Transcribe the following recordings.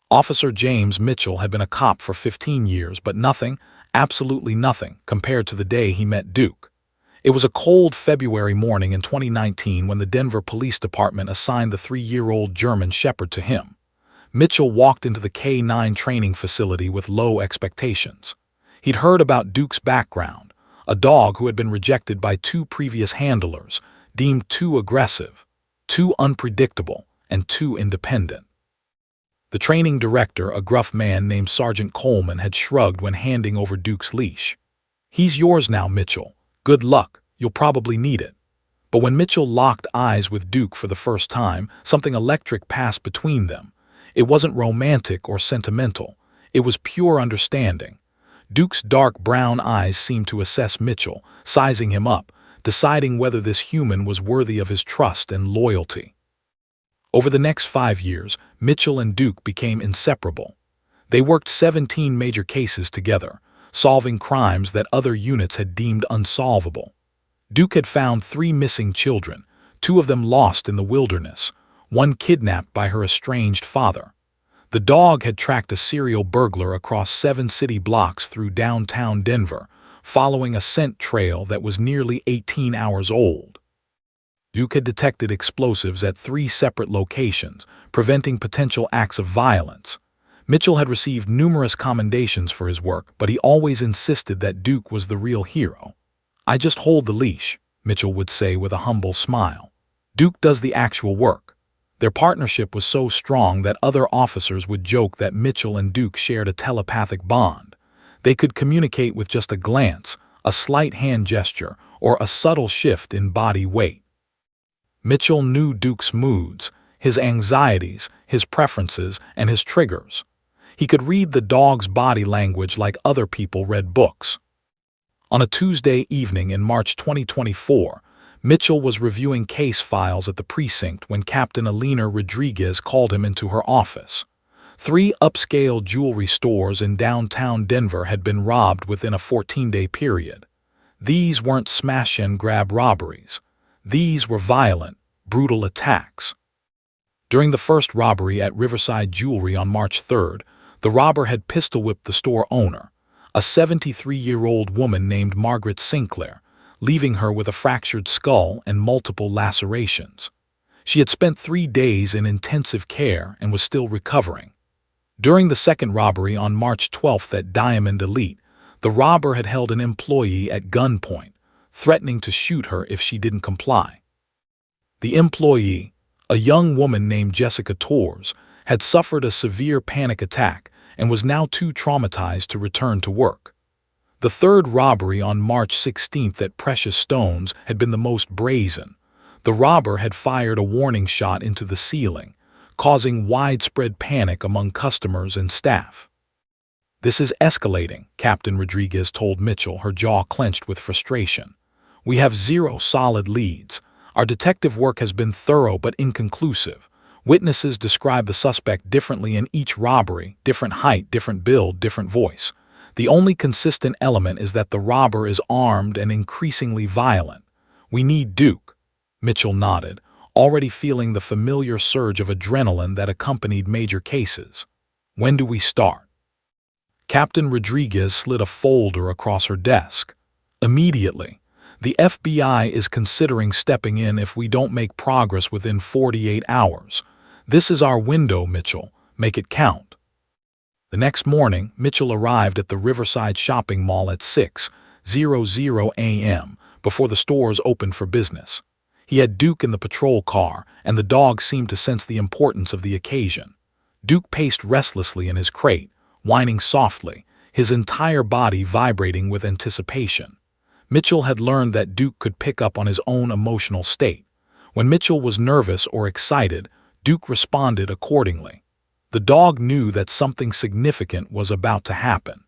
Officer James Mitchell had been a cop for 15 years, but nothing, absolutely nothing, compared to the day he met Duke. It was a cold February morning in 2019 when the Denver Police Department assigned the 3-year-old German Shepherd to him. Mitchell walked into the K-9 training facility with low expectations. He'd heard about Duke's background, a dog who had been rejected by 2 previous handlers, deemed too aggressive, too unpredictable, and too independent. The training director, a gruff man named Sergeant Coleman, had shrugged when handing over Duke's leash. "He's yours now, Mitchell. Good luck. You'll probably need it." But when Mitchell locked eyes with Duke for the first time, something electric passed between them. It wasn't romantic or sentimental. It was pure understanding. Duke's dark brown eyes seemed to assess Mitchell, sizing him up, deciding whether this human was worthy of his trust and loyalty. Over the next 5 years, Mitchell and Duke became inseparable. They worked 17 major cases together, solving crimes that other units had deemed unsolvable. Duke had found 3 missing children, 2 of them lost in the wilderness, 1 kidnapped by her estranged father. The dog had tracked a serial burglar across 7 city blocks through downtown Denver, following a scent trail that was nearly 18 hours old. Duke had detected explosives at 3 separate locations, preventing potential acts of violence. Mitchell had received numerous commendations for his work, but he always insisted that Duke was the real hero. "I just hold the leash," Mitchell would say with a humble smile. "Duke does the actual work." Their partnership was so strong that other officers would joke that Mitchell and Duke shared a telepathic bond. They could communicate with just a glance, a slight hand gesture, or a subtle shift in body weight. Mitchell knew Duke's moods, his anxieties, his preferences, and his triggers. He could read the dog's body language like other people read books. On a Tuesday evening in March 2024, Mitchell was reviewing case files at the precinct when Captain Alina Rodriguez called him into her office. 3 upscale jewelry stores in downtown Denver had been robbed within a 14-day period. These weren't smash-and-grab robberies. These were violent, brutal attacks. During the first robbery at Riverside Jewelry on March 3rd, the robber had pistol-whipped the store owner, a 73-year-old woman named Margaret Sinclair, leaving her with a fractured skull and multiple lacerations. She had spent 3 days in intensive care and was still recovering. During the second robbery on March 12th at Diamond Elite, the robber had held an employee at gunpoint, threatening to shoot her if she didn't comply. The employee, a young woman named Jessica Torres, had suffered a severe panic attack and was now too traumatized to return to work. The third robbery on March 16th at Precious Stones had been the most brazen. The robber had fired a warning shot into the ceiling, causing widespread panic among customers and staff. "This is escalating," Captain Rodriguez told Mitchell, her jaw clenched with frustration. "We have 0 solid leads. Our detective work has been thorough but inconclusive. Witnesses describe the suspect differently in each robbery, different height, different build, different voice. The only consistent element is that the robber is armed and increasingly violent. We need Duke." Mitchell nodded, already feeling the familiar surge of adrenaline that accompanied major cases. "When do we start?" Captain Rodriguez slid a folder across her desk. "Immediately. The FBI is considering stepping in if we don't make progress within 48 hours. This is our window, Mitchell. Make it count." The next morning, Mitchell arrived at the Riverside Shopping Mall at 6:00 a.m. before the stores opened for business. He had Duke in the patrol car, and the dog seemed to sense the importance of the occasion. Duke paced restlessly in his crate, whining softly, his entire body vibrating with anticipation. Mitchell had learned that Duke could pick up on his own emotional state. When Mitchell was nervous or excited, Duke responded accordingly. The dog knew that something significant was about to happen.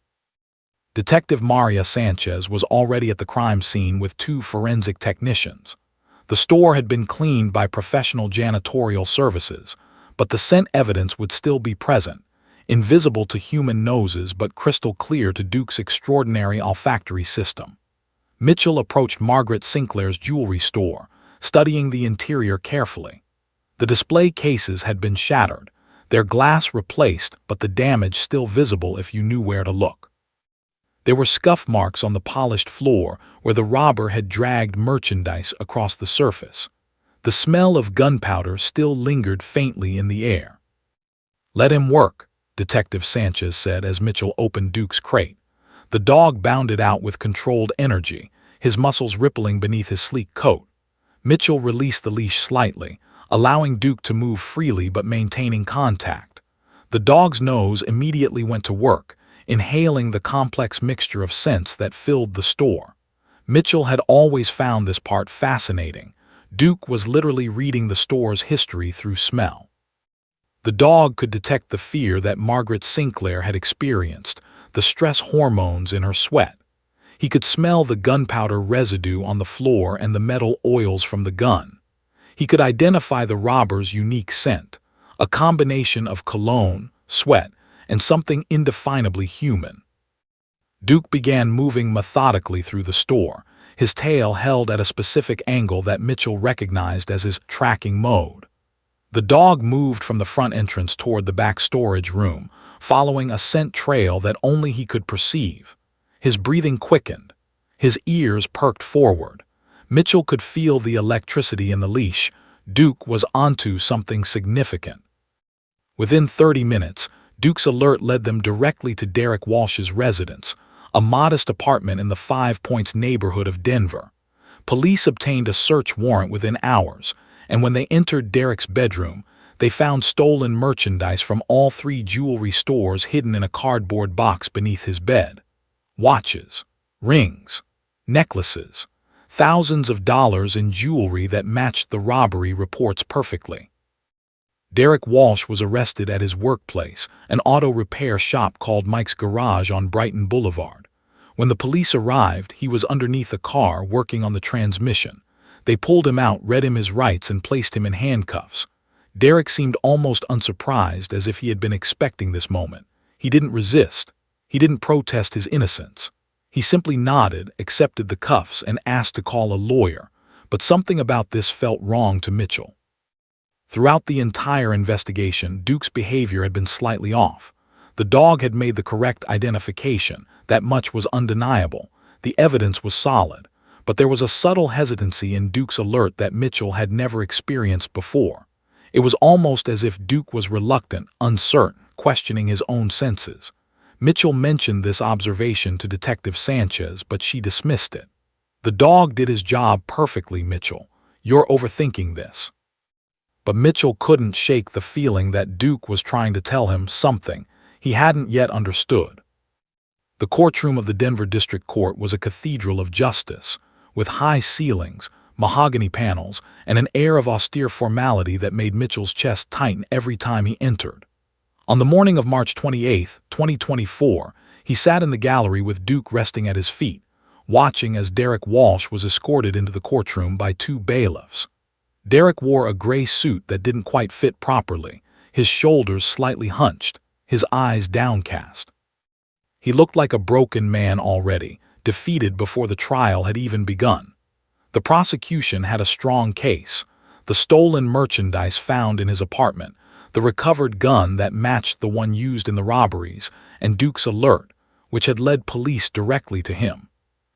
Detective Maria Sanchez was already at the crime scene with 2 forensic technicians. The store had been cleaned by professional janitorial services, but the scent evidence would still be present, invisible to human noses but crystal clear to Duke's extraordinary olfactory system. Mitchell approached Margaret Sinclair's jewelry store, studying the interior carefully. The display cases had been shattered, their glass replaced but the damage still visible if you knew where to look. There were scuff marks on the polished floor where the robber had dragged merchandise across the surface. The smell of gunpowder still lingered faintly in the air. "Let him work," Detective Sanchez said as Mitchell opened Duke's crate. The dog bounded out with controlled energy, his muscles rippling beneath his sleek coat. Mitchell released the leash slightly, allowing Duke to move freely but maintaining contact. The dog's nose immediately went to work, inhaling the complex mixture of scents that filled the store. Mitchell had always found this part fascinating. Duke was literally reading the store's history through smell. The dog could detect the fear that Margaret Sinclair had experienced, the stress hormones in her sweat. He could smell the gunpowder residue on the floor and the metal oils from the gun. He could identify the robber's unique scent, a combination of cologne, sweat, and something indefinably human. Duke began moving methodically through the store, his tail held at a specific angle that Mitchell recognized as his tracking mode. The dog moved from the front entrance toward the back storage room, following a scent trail that only he could perceive. His breathing quickened. His ears perked forward. Mitchell could feel the electricity in the leash. Duke was onto something significant. Within 30 minutes, Duke's alert led them directly to Derek Walsh's residence, a modest apartment in the Five Points neighborhood of Denver. Police obtained a search warrant within hours, and when they entered Derek's bedroom, they found stolen merchandise from all three jewelry stores hidden in a cardboard box beneath his bed. Watches, rings, necklaces, thousands of dollars in jewelry that matched the robbery reports perfectly. Derek Walsh was arrested at his workplace, an auto repair shop called Mike's Garage on Brighton Boulevard. When the police arrived, he was underneath a car working on the transmission. They pulled him out, read him his rights, and placed him in handcuffs. Derek seemed almost unsurprised, as if he had been expecting this moment. He didn't resist. He didn't protest his innocence. He simply nodded, accepted the cuffs, and asked to call a lawyer. But something about this felt wrong to Mitchell. Throughout the entire investigation, Duke's behavior had been slightly off. The dog had made the correct identification. That much was undeniable. The evidence was solid. But there was a subtle hesitancy in Duke's alert that Mitchell had never experienced before. It was almost as if Duke was reluctant, uncertain, questioning his own senses. Mitchell mentioned this observation to Detective Sanchez, but she dismissed it. "The dog did his job perfectly, Mitchell. You're overthinking this." But Mitchell couldn't shake the feeling that Duke was trying to tell him something he hadn't yet understood. The courtroom of the Denver District Court was a cathedral of justice, with high ceilings, mahogany panels, and an air of austere formality that made Mitchell's chest tighten every time he entered. On the morning of March 28, 2024, he sat in the gallery with Duke resting at his feet, watching as Derek Walsh was escorted into the courtroom by two bailiffs. Derek wore a gray suit that didn't quite fit properly, his shoulders slightly hunched, his eyes downcast. He looked like a broken man already, defeated before the trial had even begun. The prosecution had a strong case: the stolen merchandise found in his apartment, the recovered gun that matched the one used in the robberies, and Duke's alert, which had led police directly to him.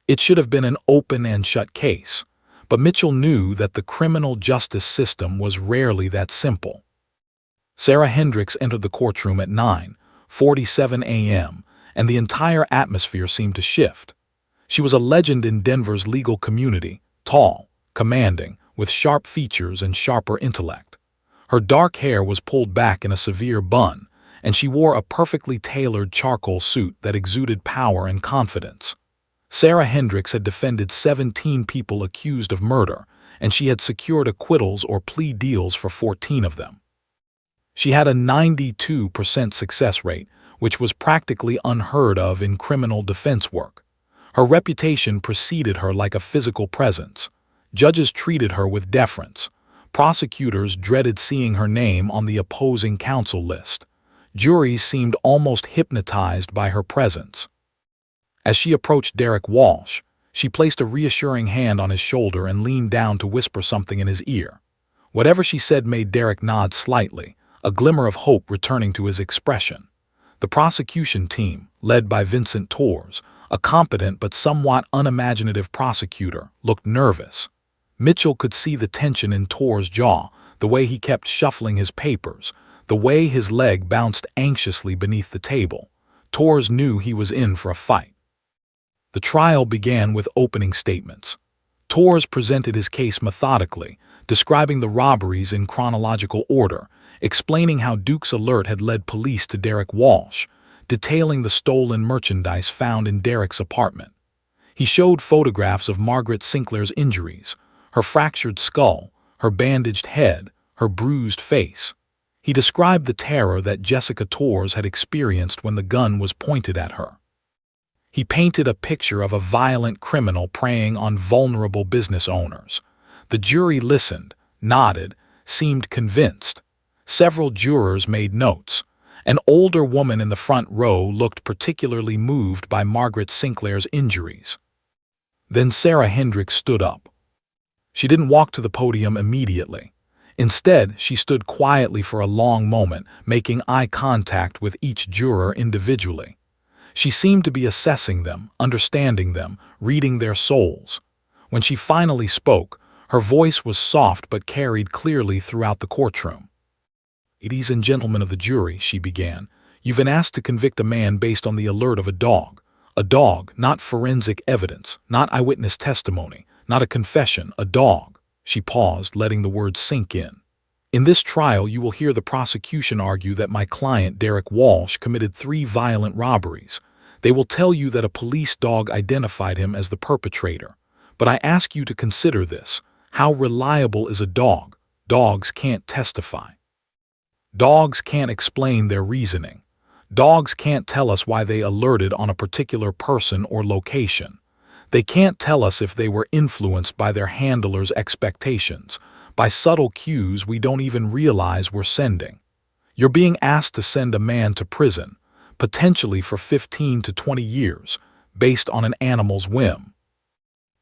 It should have been an open and shut case, but Mitchell knew that the criminal justice system was rarely that simple. Sarah Hendricks entered the courtroom at 9:47 a.m., and the entire atmosphere seemed to shift. She was a legend in Denver's legal community, tall, commanding, with sharp features and sharper intellect. Her dark hair was pulled back in a severe bun, and she wore a perfectly tailored charcoal suit that exuded power and confidence. Sarah Hendricks had defended 17 people accused of murder, and she had secured acquittals or plea deals for 14 of them. She had a 92% success rate, which was practically unheard of in criminal defense work. Her reputation preceded her like a physical presence. Judges treated her with deference. Prosecutors dreaded seeing her name on the opposing counsel list. Juries seemed almost hypnotized by her presence. As she approached Derek Walsh, she placed a reassuring hand on his shoulder and leaned down to whisper something in his ear. Whatever she said made Derek nod slightly, a glimmer of hope returning to his expression. The prosecution team, led by Vincent Torres, a competent but somewhat unimaginative prosecutor, looked nervous. Mitchell could see the tension in Torres' jaw, the way he kept shuffling his papers, the way his leg bounced anxiously beneath the table. Torres knew he was in for a fight. The trial began with opening statements. Torres presented his case methodically, describing the robberies in chronological order, explaining how Duke's alert had led police to Derek Walsh, detailing the stolen merchandise found in Derek's apartment. He showed photographs of Margaret Sinclair's injuries, her fractured skull, her bandaged head, her bruised face. He described the terror that Jessica Torres had experienced when the gun was pointed at her. He painted a picture of a violent criminal preying on vulnerable business owners. The jury listened, nodded, seemed convinced. Several jurors made notes. An older woman in the front row looked particularly moved by Margaret Sinclair's injuries. Then Sarah Hendricks stood up. She didn't walk to the podium immediately. Instead, she stood quietly for a long moment, making eye contact with each juror individually. She seemed to be assessing them, understanding them, reading their souls. When she finally spoke, her voice was soft but carried clearly throughout the courtroom. "Ladies and gentlemen of the jury," she began, "you've been asked to convict a man based on the alert of a dog. A dog, not forensic evidence, not eyewitness testimony, not a confession, a dog." She paused, letting the words sink in. "In this trial, you will hear the prosecution argue that my client, Derek Walsh, committed 3 violent robberies. They will tell you that a police dog identified him as the perpetrator. But I ask you to consider this. How reliable is a dog? Dogs can't testify. Dogs can't explain their reasoning. Dogs can't tell us why they alerted on a particular person or location. They can't tell us if they were influenced by their handler's expectations, by subtle cues we don't even realize we're sending. You're being asked to send a man to prison, potentially for 15 to 20 years, based on an animal's whim."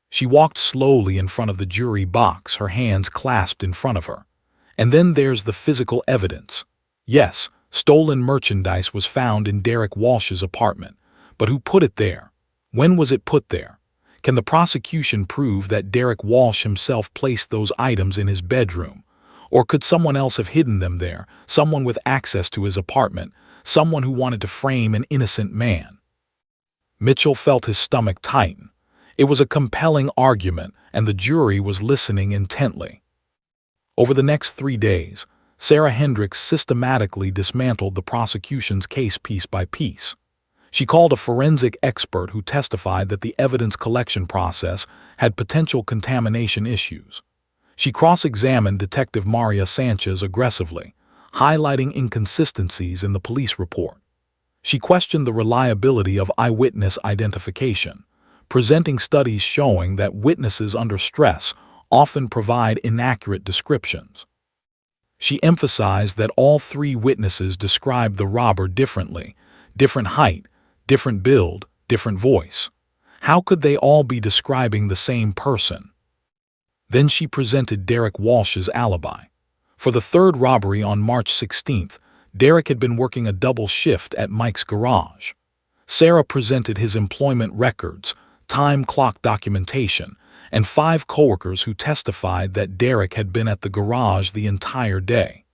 She walked slowly in front of the jury box, her hands clasped in front of her. "And then there's the physical evidence. Yes, stolen merchandise was found in Derek Walsh's apartment, but who put it there? When was it put there? Can the prosecution prove that Derek Walsh himself placed those items in his bedroom? Or could someone else have hidden them there, someone with access to his apartment, someone who wanted to frame an innocent man?" Mitchell felt his stomach tighten. It was a compelling argument, and the jury was listening intently. Over the next 3 days, Sarah Hendricks systematically dismantled the prosecution's case piece by piece. She called a forensic expert who testified that the evidence collection process had potential contamination issues. She cross-examined Detective Maria Sanchez aggressively, highlighting inconsistencies in the police report. She questioned the reliability of eyewitness identification, presenting studies showing that witnesses under stress often provide inaccurate descriptions. She emphasized that all 3 witnesses described the robber differently, different height, different build, different voice. How could they all be describing the same person? Then she presented Derek Walsh's alibi. For the 3rd robbery on March 16th, Derek had been working a double shift at Mike's garage. Sarah presented his employment records, time clock documentation, and 5 coworkers who testified that Derek had been at the garage the entire day.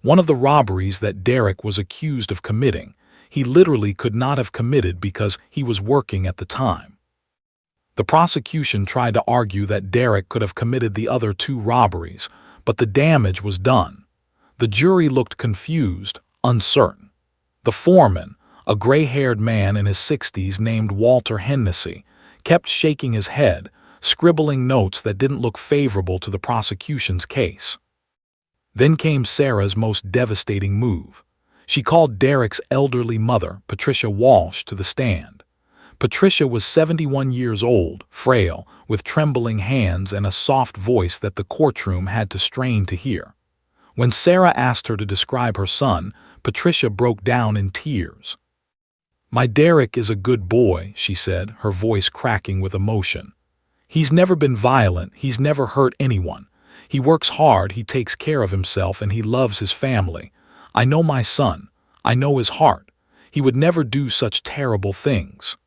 One of the robberies that Derek was accused of committing, he literally could not have committed because he was working at the time. The prosecution tried to argue that Derek could have committed the other 2 robberies, but the damage was done. The jury looked confused, uncertain. The foreman, a gray-haired man in his 60s named Walter Hennessy, kept shaking his head, scribbling notes that didn't look favorable to the prosecution's case. Then came Sarah's most devastating move. She called Derek's elderly mother, Patricia Walsh, to the stand. Patricia was 71 years old, frail, with trembling hands and a soft voice that the courtroom had to strain to hear. When Sarah asked her to describe her son, Patricia broke down in tears. "My Derek is a good boy," she said, her voice cracking with emotion. "He's never been violent, he's never hurt anyone. He works hard, he takes care of himself, and he loves his family. I know my son. I know his heart. He would never do such terrible things."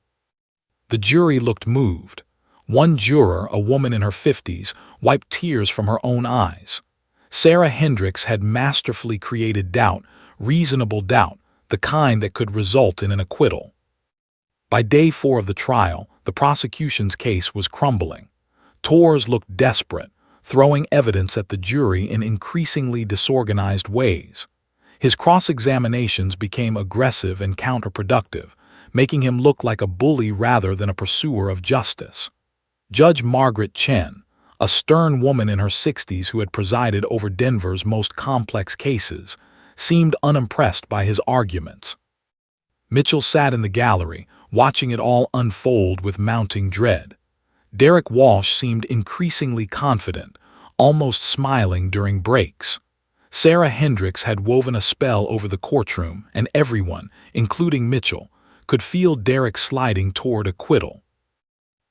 The jury looked moved. One juror, a woman in her 50s, wiped tears from her own eyes. Sarah Hendricks had masterfully created doubt, reasonable doubt, the kind that could result in an acquittal. By day 4 of the trial, the prosecution's case was crumbling. Torres looked desperate, throwing evidence at the jury in increasingly disorganized ways. His cross-examinations became aggressive and counterproductive, making him look like a bully rather than a pursuer of justice. Judge Margaret Chen, a stern woman in her 60s who had presided over Denver's most complex cases, seemed unimpressed by his arguments. Mitchell sat in the gallery, watching it all unfold with mounting dread. Derek Walsh seemed increasingly confident, almost smiling during breaks. Sarah Hendricks had woven a spell over the courtroom, and everyone, including Mitchell, could feel Derek sliding toward acquittal.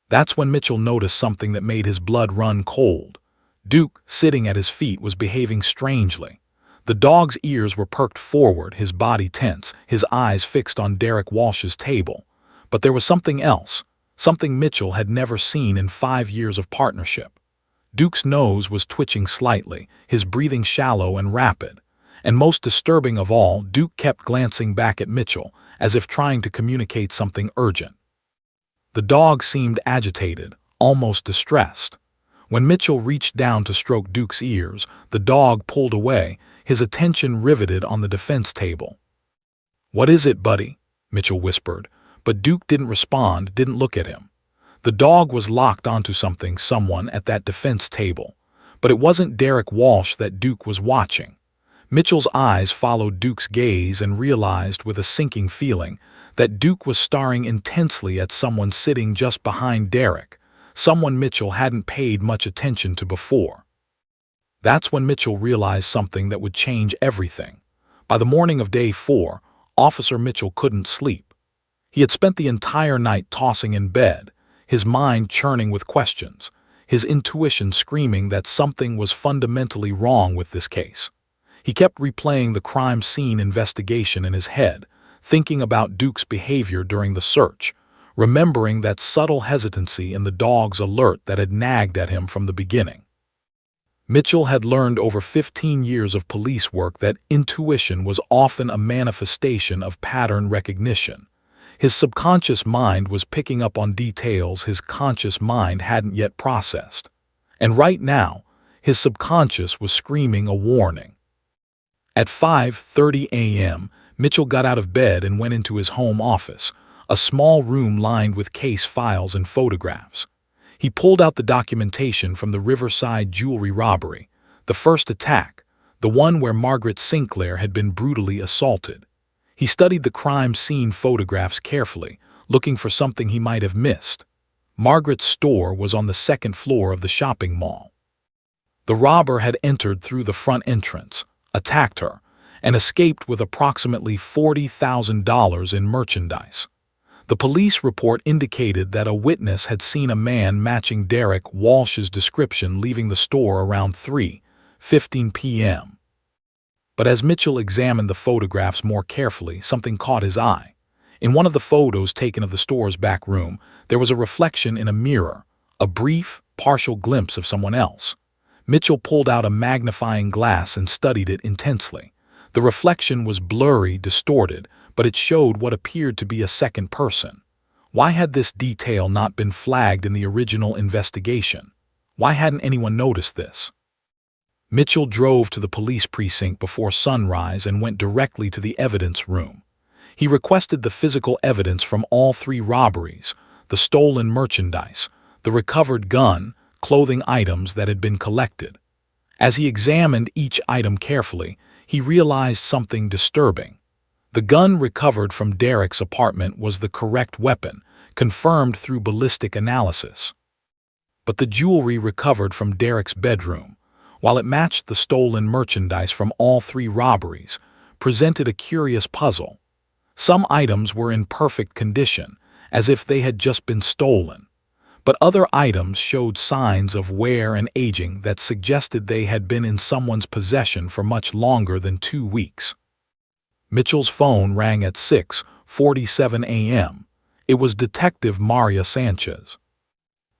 That's when Mitchell noticed something that made his blood run cold. Duke, sitting at his feet, was behaving strangely. The dog's ears were perked forward, his body tense, his eyes fixed on Derek Walsh's table. But there was something else, something Mitchell had never seen in 5 years of partnership. Duke's nose was twitching slightly, his breathing shallow and rapid. And most disturbing of all, Duke kept glancing back at Mitchell, as if trying to communicate something urgent. The dog seemed agitated, almost distressed. When Mitchell reached down to stroke Duke's ears, the dog pulled away, his attention riveted on the defense table. "What is it, buddy?" Mitchell whispered, but Duke didn't respond, didn't look at him. The dog was locked onto someone at that defense table. But it wasn't Derek Walsh that Duke was watching. Mitchell's eyes followed Duke's gaze and realized with a sinking feeling that Duke was staring intensely at someone sitting just behind Derek, someone Mitchell hadn't paid much attention to before. That's when Mitchell realized something that would change everything. By the morning of day 4, Officer Mitchell couldn't sleep. He had spent the entire night tossing in bed, his mind churning with questions, his intuition screaming that something was fundamentally wrong with this case. He kept replaying the crime scene investigation in his head, thinking about Duke's behavior during the search, remembering that subtle hesitancy in the dog's alert that had nagged at him from the beginning. Mitchell had learned over 15 years of police work that intuition was often a manifestation of pattern recognition. His subconscious mind was picking up on details his conscious mind hadn't yet processed. And right now, his subconscious was screaming a warning. At 5:30 a.m., Mitchell got out of bed and went into his home office, a small room lined with case files and photographs. He pulled out the documentation from the Riverside jewelry robbery, the first attack, the one where Margaret Sinclair had been brutally assaulted. He studied the crime scene photographs carefully, looking for something he might have missed. Margaret's store was on the second floor of the shopping mall. The robber had entered through the front entrance, attacked her, and escaped with approximately $40,000 in merchandise. The police report indicated that a witness had seen a man matching Derek Walsh's description leaving the store around 3:15 p.m. But as Mitchell examined the photographs more carefully, something caught his eye. In one of the photos taken of the store's back room, there was a reflection in a mirror, a brief, partial glimpse of someone else. Mitchell pulled out a magnifying glass and studied it intensely. The reflection was blurry, distorted, but it showed what appeared to be a second person. Why had this detail not been flagged in the original investigation? Why hadn't anyone noticed this? Mitchell drove to the police precinct before sunrise and went directly to the evidence room. He requested the physical evidence from all 3 robberies, the stolen merchandise, the recovered gun, clothing items that had been collected. As he examined each item carefully, he realized something disturbing. The gun recovered from Derek's apartment was the correct weapon, confirmed through ballistic analysis. But the jewelry recovered from Derek's bedroom, while it matched the stolen merchandise from all 3 robberies, presented a curious puzzle. Some items were in perfect condition, as if they had just been stolen. But other items showed signs of wear and aging that suggested they had been in someone's possession for much longer than 2 weeks. Mitchell's phone rang at 6:47 a.m. It was Detective Maria Sanchez.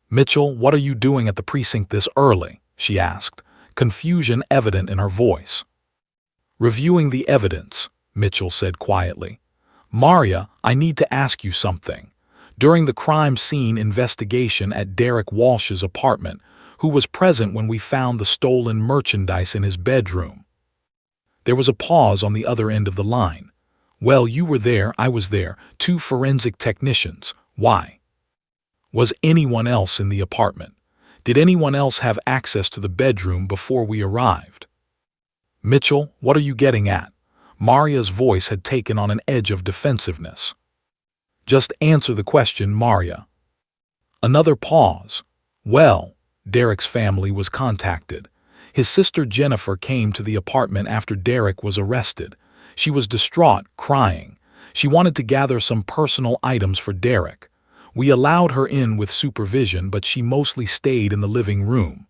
"Mitchell, what are you doing at the precinct this early?" she asked, confusion evident in her voice. "Reviewing the evidence," Mitchell said quietly. "Maria, I need to ask you something. During the crime scene investigation at Derek Walsh's apartment, who was present when we found the stolen merchandise in his bedroom?" There was a pause on the other end of the line. "Well, you were there, I was there, 2 forensic technicians. Why? Was anyone else in the apartment? Did anyone else have access to the bedroom before we arrived?" "Mitchell, what are you getting at?" Maria's voice had taken on an edge of defensiveness. "Just answer the question, Maria." Another pause. "Well, Derek's family was contacted. His sister Jennifer came to the apartment after Derek was arrested. She was distraught, crying. She wanted to gather some personal items for Derek. We allowed her in with supervision, but she mostly stayed in the living room."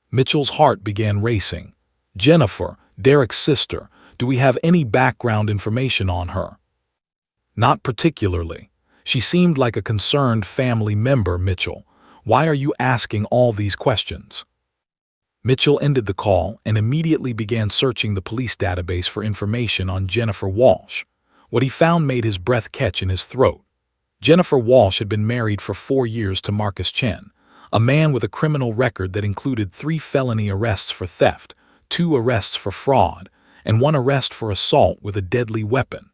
Mitchell's heart began racing. "Jennifer, Derek's sister, do we have any background information on her?" "Not particularly. She seemed like a concerned family member, Mitchell. Why are you asking all these questions?" Mitchell ended the call and immediately began searching the police database for information on Jennifer Walsh. What he found made his breath catch in his throat. Jennifer Walsh had been married for 4 years to Marcus Chen, a man with a criminal record that included 3 felony arrests for theft, 2 arrests for fraud, and 1 arrest for assault with a deadly weapon.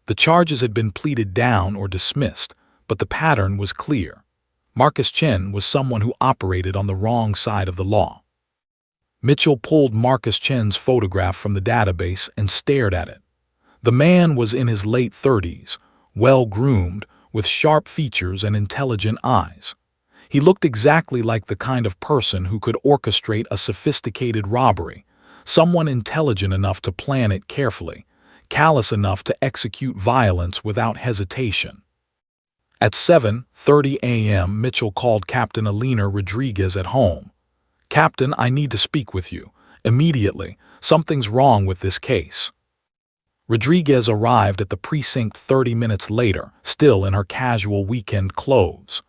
The charges had been pleaded down or dismissed, but the pattern was clear. Marcus Chen was someone who operated on the wrong side of the law. Mitchell pulled Marcus Chen's photograph from the database and stared at it. The man was in his late 30s, well-groomed, with sharp features and intelligent eyes. He looked exactly like the kind of person who could orchestrate a sophisticated robbery, someone intelligent enough to plan it carefully, callous enough to execute violence without hesitation. At 7:30 a.m., Mitchell called Captain Alina Rodriguez at home. "Captain, I need to speak with you. Immediately. Something's wrong with this case." Rodriguez arrived at the precinct 30 minutes later, still in her casual weekend clothes.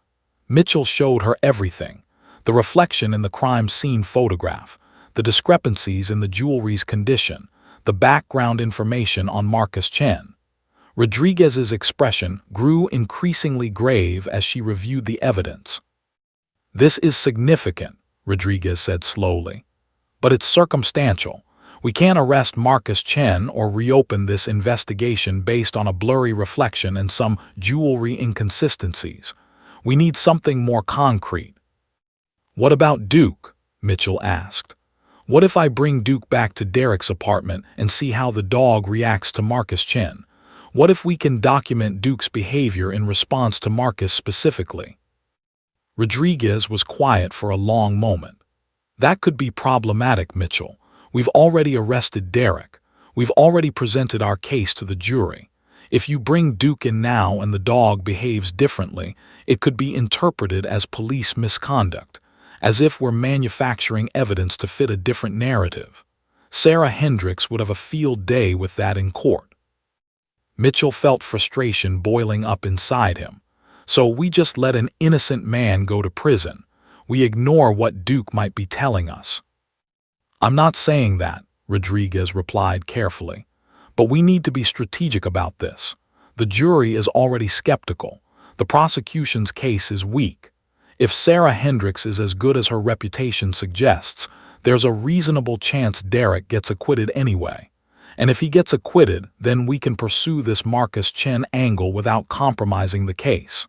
Mitchell showed her everything: the reflection in the crime scene photograph, the discrepancies in the jewelry's condition, the background information on Marcus Chen. Rodriguez's expression grew increasingly grave as she reviewed the evidence. "This is significant," Rodriguez said slowly. "But it's circumstantial. We can't arrest Marcus Chen or reopen this investigation based on a blurry reflection and some jewelry inconsistencies. We need something more concrete." "What about Duke?" Mitchell asked. "What if I bring Duke back to Derek's apartment and see how the dog reacts to Marcus Chen? What if we can document Duke's behavior in response to Marcus specifically?" Rodriguez was quiet for a long moment. "That could be problematic, Mitchell. We've already arrested Derek. We've already presented our case to the jury. If you bring Duke in now and the dog behaves differently, it could be interpreted as police misconduct, as if we're manufacturing evidence to fit a different narrative. Sarah Hendricks would have a field day with that in court." Mitchell felt frustration boiling up inside him. "So we just let an innocent man go to prison. We ignore what Duke might be telling us." "I'm not saying that," Rodriguez replied carefully. "But we need to be strategic about this. The jury is already skeptical. The prosecution's case is weak. If Sarah Hendricks is as good as her reputation suggests, there's a reasonable chance Derek gets acquitted anyway. And if he gets acquitted, then we can pursue this Marcus Chen angle without compromising the case."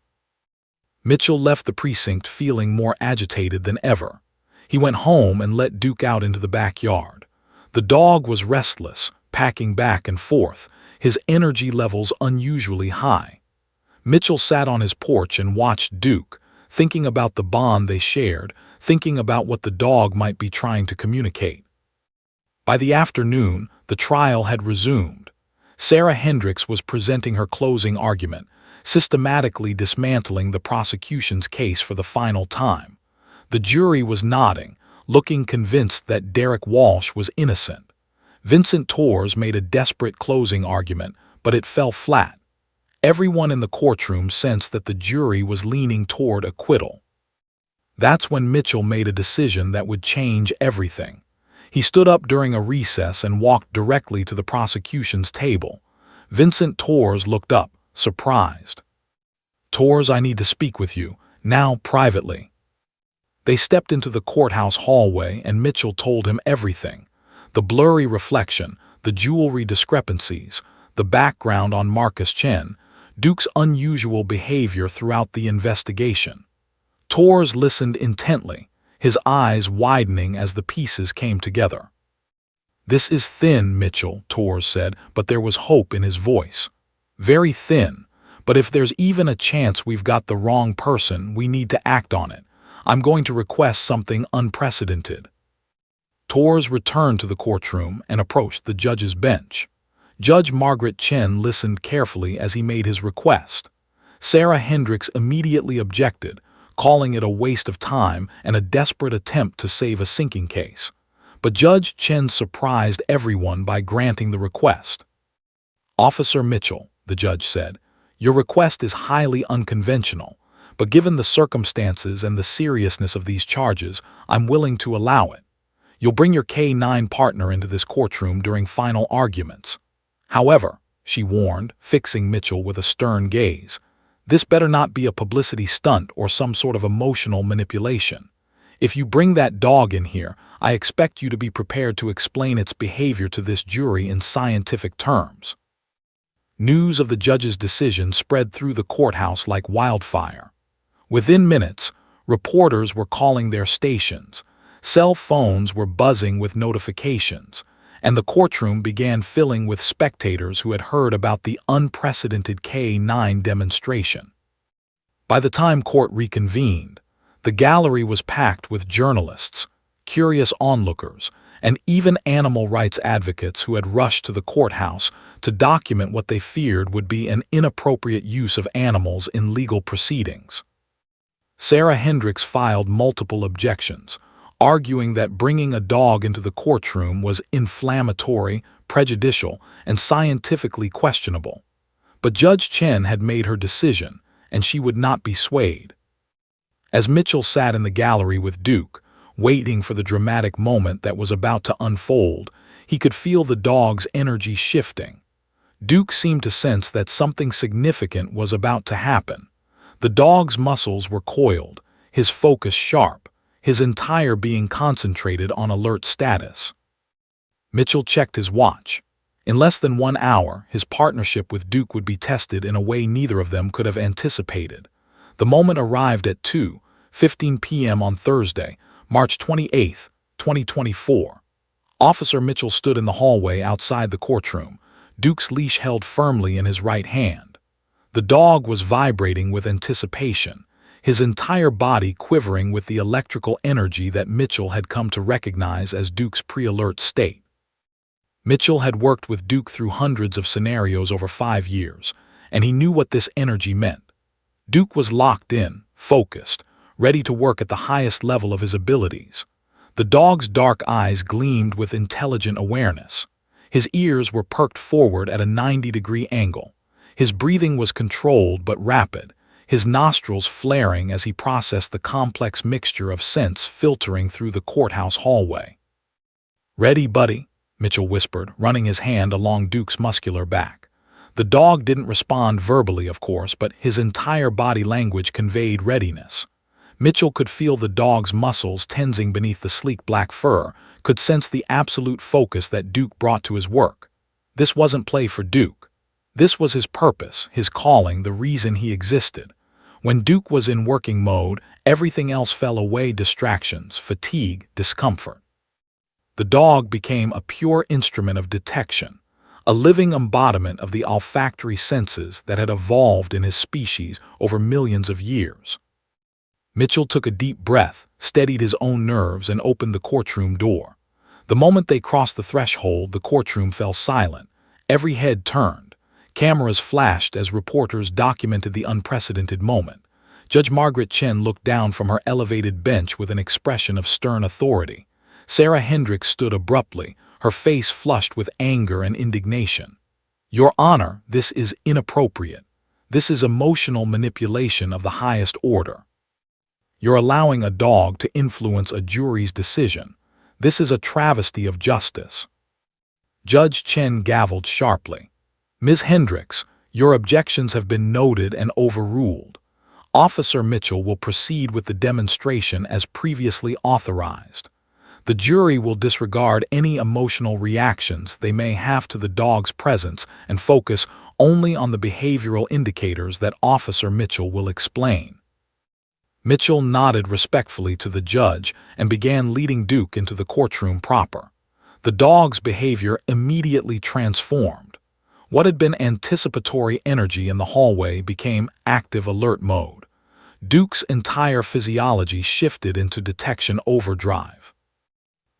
Mitchell left the precinct feeling more agitated than ever. He went home and let Duke out into the backyard. The dog was restless, packing back and forth, his energy levels unusually high. Mitchell sat on his porch and watched Duke, thinking about the bond they shared, thinking about what the dog might be trying to communicate. By the afternoon, the trial had resumed. Sarah Hendricks was presenting her closing argument, systematically dismantling the prosecution's case for the final time. The jury was nodding, looking convinced that Derek Walsh was innocent. Vincent Torres made a desperate closing argument, but it fell flat. Everyone in the courtroom sensed that the jury was leaning toward acquittal. That's when Mitchell made a decision that would change everything. He stood up during a recess and walked directly to the prosecution's table. Vincent Torres looked up, surprised. "Torres, I need to speak with you, now privately." They stepped into the courthouse hallway and Mitchell told him everything. The blurry reflection, the jewelry discrepancies, the background on Marcus Chen, Duke's unusual behavior throughout the investigation. Torres listened intently, his eyes widening as the pieces came together. "This is thin, Mitchell," Torres said, but there was hope in his voice. "Very thin, but if there's even a chance we've got the wrong person, we need to act on it. I'm going to request something unprecedented." Torres returned to the courtroom and approached the judge's bench. Judge Margaret Chen listened carefully as he made his request. Sarah Hendricks immediately objected, calling it a waste of time and a desperate attempt to save a sinking case. But Judge Chen surprised everyone by granting the request. "Officer Mitchell," the judge said, "your request is highly unconventional, but given the circumstances and the seriousness of these charges, I'm willing to allow it. You'll bring your K-9 partner into this courtroom during final arguments. However," she warned, fixing Mitchell with a stern gaze, "this better not be a publicity stunt or some sort of emotional manipulation. If you bring that dog in here, I expect you to be prepared to explain its behavior to this jury in scientific terms." News of the judge's decision spread through the courthouse like wildfire. Within minutes, reporters were calling their stations, cell phones were buzzing with notifications, and the courtroom began filling with spectators who had heard about the unprecedented K-9 demonstration. By the time court reconvened, the gallery was packed with journalists, curious onlookers, and even animal rights advocates who had rushed to the courthouse to document what they feared would be an inappropriate use of animals in legal proceedings. Sarah Hendricks filed multiple objections, arguing that bringing a dog into the courtroom was inflammatory, prejudicial, and scientifically questionable. But Judge Chen had made her decision, and she would not be swayed. As Mitchell sat in the gallery with Duke, waiting for the dramatic moment that was about to unfold, he could feel the dog's energy shifting. Duke seemed to sense that something significant was about to happen. The dog's muscles were coiled, his focus sharp, his entire being concentrated on alert status. Mitchell checked his watch. In less than 1 hour, his partnership with Duke would be tested in a way neither of them could have anticipated. The moment arrived at 2:15 p.m. on Thursday, March 28, 2024. Officer Mitchell stood in the hallway outside the courtroom, Duke's leash held firmly in his right hand. The dog was vibrating with anticipation, his entire body quivering with the electrical energy that Mitchell had come to recognize as Duke's pre-alert state. Mitchell had worked with Duke through hundreds of scenarios over 5 years, and he knew what this energy meant. Duke was locked in, focused, ready to work at the highest level of his abilities. The dog's dark eyes gleamed with intelligent awareness. His ears were perked forward at a 90-degree angle. His breathing was controlled but rapid, his nostrils flaring as he processed the complex mixture of scents filtering through the courthouse hallway. "Ready, buddy?" Mitchell whispered, running his hand along Duke's muscular back. The dog didn't respond verbally, of course, but his entire body language conveyed readiness. Mitchell could feel the dog's muscles tensing beneath the sleek black fur, could sense the absolute focus that Duke brought to his work. This wasn't play for Duke. This was his purpose, his calling, the reason he existed. When Duke was in working mode, everything else fell away: distractions, fatigue, discomfort. The dog became a pure instrument of detection, a living embodiment of the olfactory senses that had evolved in his species over millions of years. Mitchell took a deep breath, steadied his own nerves, and opened the courtroom door. The moment they crossed the threshold, the courtroom fell silent. Every head turned. Cameras flashed as reporters documented the unprecedented moment. Judge Margaret Chen looked down from her elevated bench with an expression of stern authority. Sarah Hendricks stood abruptly, her face flushed with anger and indignation. "Your Honor, this is inappropriate. This is emotional manipulation of the highest order. You're allowing a dog to influence a jury's decision. This is a travesty of justice." Judge Chen gavelled sharply. "Ms. Hendricks, your objections have been noted and overruled. Officer Mitchell will proceed with the demonstration as previously authorized. The jury will disregard any emotional reactions they may have to the dog's presence and focus only on the behavioral indicators that Officer Mitchell will explain." Mitchell nodded respectfully to the judge and began leading Duke into the courtroom proper. The dog's behavior immediately transformed. What had been anticipatory energy in the hallway became active alert mode. Duke's entire physiology shifted into detection overdrive.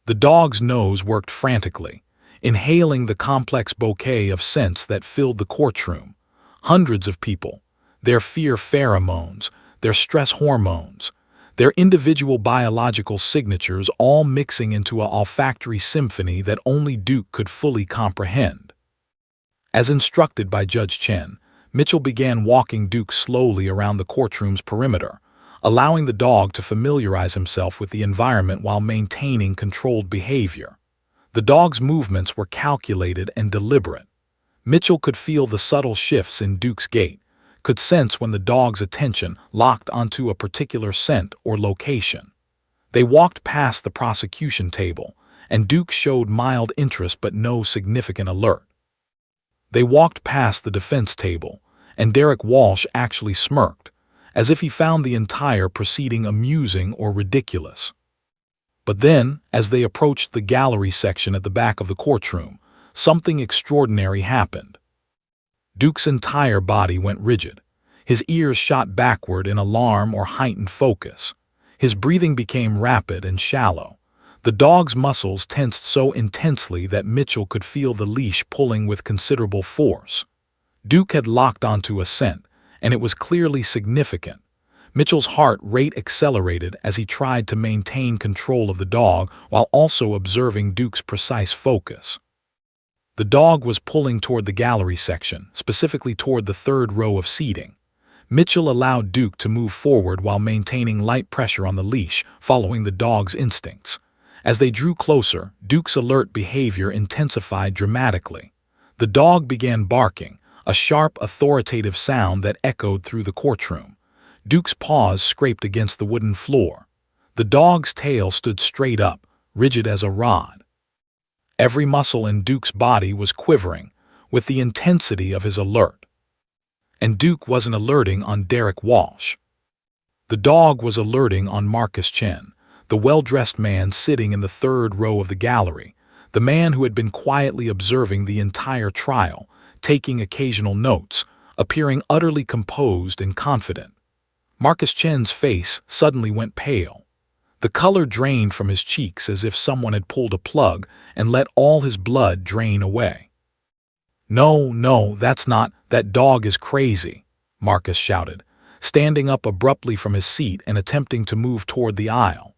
The dog's nose worked frantically, inhaling the complex bouquet of scents that filled the courtroom. Hundreds of people, their fear pheromones, their stress hormones, their individual biological signatures all mixing into an olfactory symphony that only Duke could fully comprehend. As instructed by Judge Chen, Mitchell began walking Duke slowly around the courtroom's perimeter, allowing the dog to familiarize himself with the environment while maintaining controlled behavior. The dog's movements were calculated and deliberate. Mitchell could feel the subtle shifts in Duke's gait, could sense when the dog's attention locked onto a particular scent or location. They walked past the prosecution table, and Duke showed mild interest but no significant alert. They walked past the defense table, and Derek Walsh actually smirked, as if he found the entire proceeding amusing or ridiculous. But then, as they approached the gallery section at the back of the courtroom, something extraordinary happened. Duke's entire body went rigid. His ears shot backward in alarm or heightened focus. His breathing became rapid and shallow. The dog's muscles tensed so intensely that Mitchell could feel the leash pulling with considerable force. Duke had locked onto a scent, and it was clearly significant. Mitchell's heart rate accelerated as he tried to maintain control of the dog while also observing Duke's precise focus. The dog was pulling toward the gallery section, specifically toward the third row of seating. Mitchell allowed Duke to move forward while maintaining light pressure on the leash, following the dog's instincts. As they drew closer, Duke's alert behavior intensified dramatically. The dog began barking, a sharp, authoritative sound that echoed through the courtroom. Duke's paws scraped against the wooden floor. The dog's tail stood straight up, rigid as a rod. Every muscle in Duke's body was quivering with the intensity of his alert. And Duke wasn't alerting on Derek Walsh. The dog was alerting on Marcus Chen, the well-dressed man sitting in the third row of the gallery, the man who had been quietly observing the entire trial, taking occasional notes, appearing utterly composed and confident. Marcus Chen's face suddenly went pale. The color drained from his cheeks as if someone had pulled a plug and let all his blood drain away. No, that's not. That dog is crazy," Marcus shouted, standing up abruptly from his seat and attempting to move toward the aisle.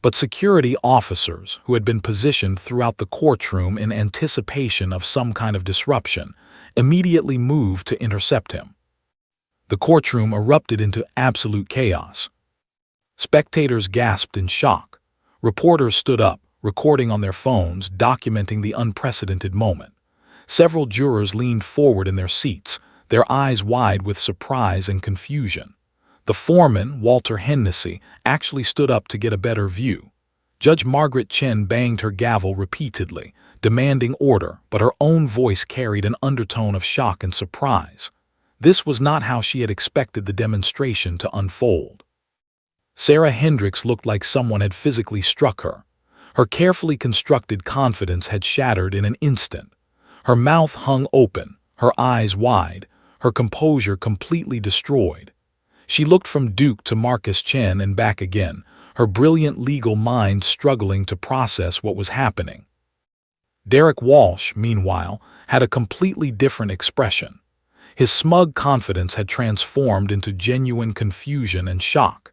But security officers, who had been positioned throughout the courtroom in anticipation of some kind of disruption, immediately moved to intercept him. The courtroom erupted into absolute chaos. Spectators gasped in shock. Reporters stood up, recording on their phones, documenting the unprecedented moment. Several jurors leaned forward in their seats, their eyes wide with surprise and confusion. The foreman, Walter Hennessy, actually stood up to get a better view. Judge Margaret Chen banged her gavel repeatedly, demanding order, but her own voice carried an undertone of shock and surprise. This was not how she had expected the demonstration to unfold. Sarah Hendricks looked like someone had physically struck her. Her carefully constructed confidence had shattered in an instant. Her mouth hung open, her eyes wide, her composure completely destroyed. She looked from Duke to Marcus Chen and back again, her brilliant legal mind struggling to process what was happening. Derek Walsh, meanwhile, had a completely different expression. His smug confidence had transformed into genuine confusion and shock.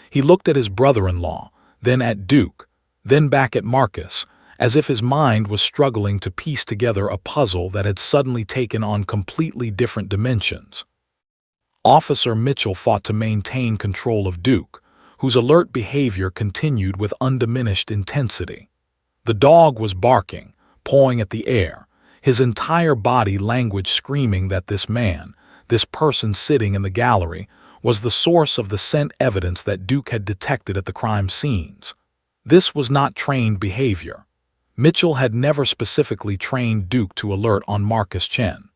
He looked at his brother-in-law, then at Duke, then back at Marcus, as if his mind was struggling to piece together a puzzle that had suddenly taken on completely different dimensions. Officer Mitchell fought to maintain control of Duke, whose alert behavior continued with undiminished intensity. The dog was barking, pawing at the air, his entire body language screaming that this man, this person sitting in the gallery, was the source of the scent evidence that Duke had detected at the crime scenes. This was not trained behavior. Mitchell had never specifically trained Duke to alert on Marcus Chen.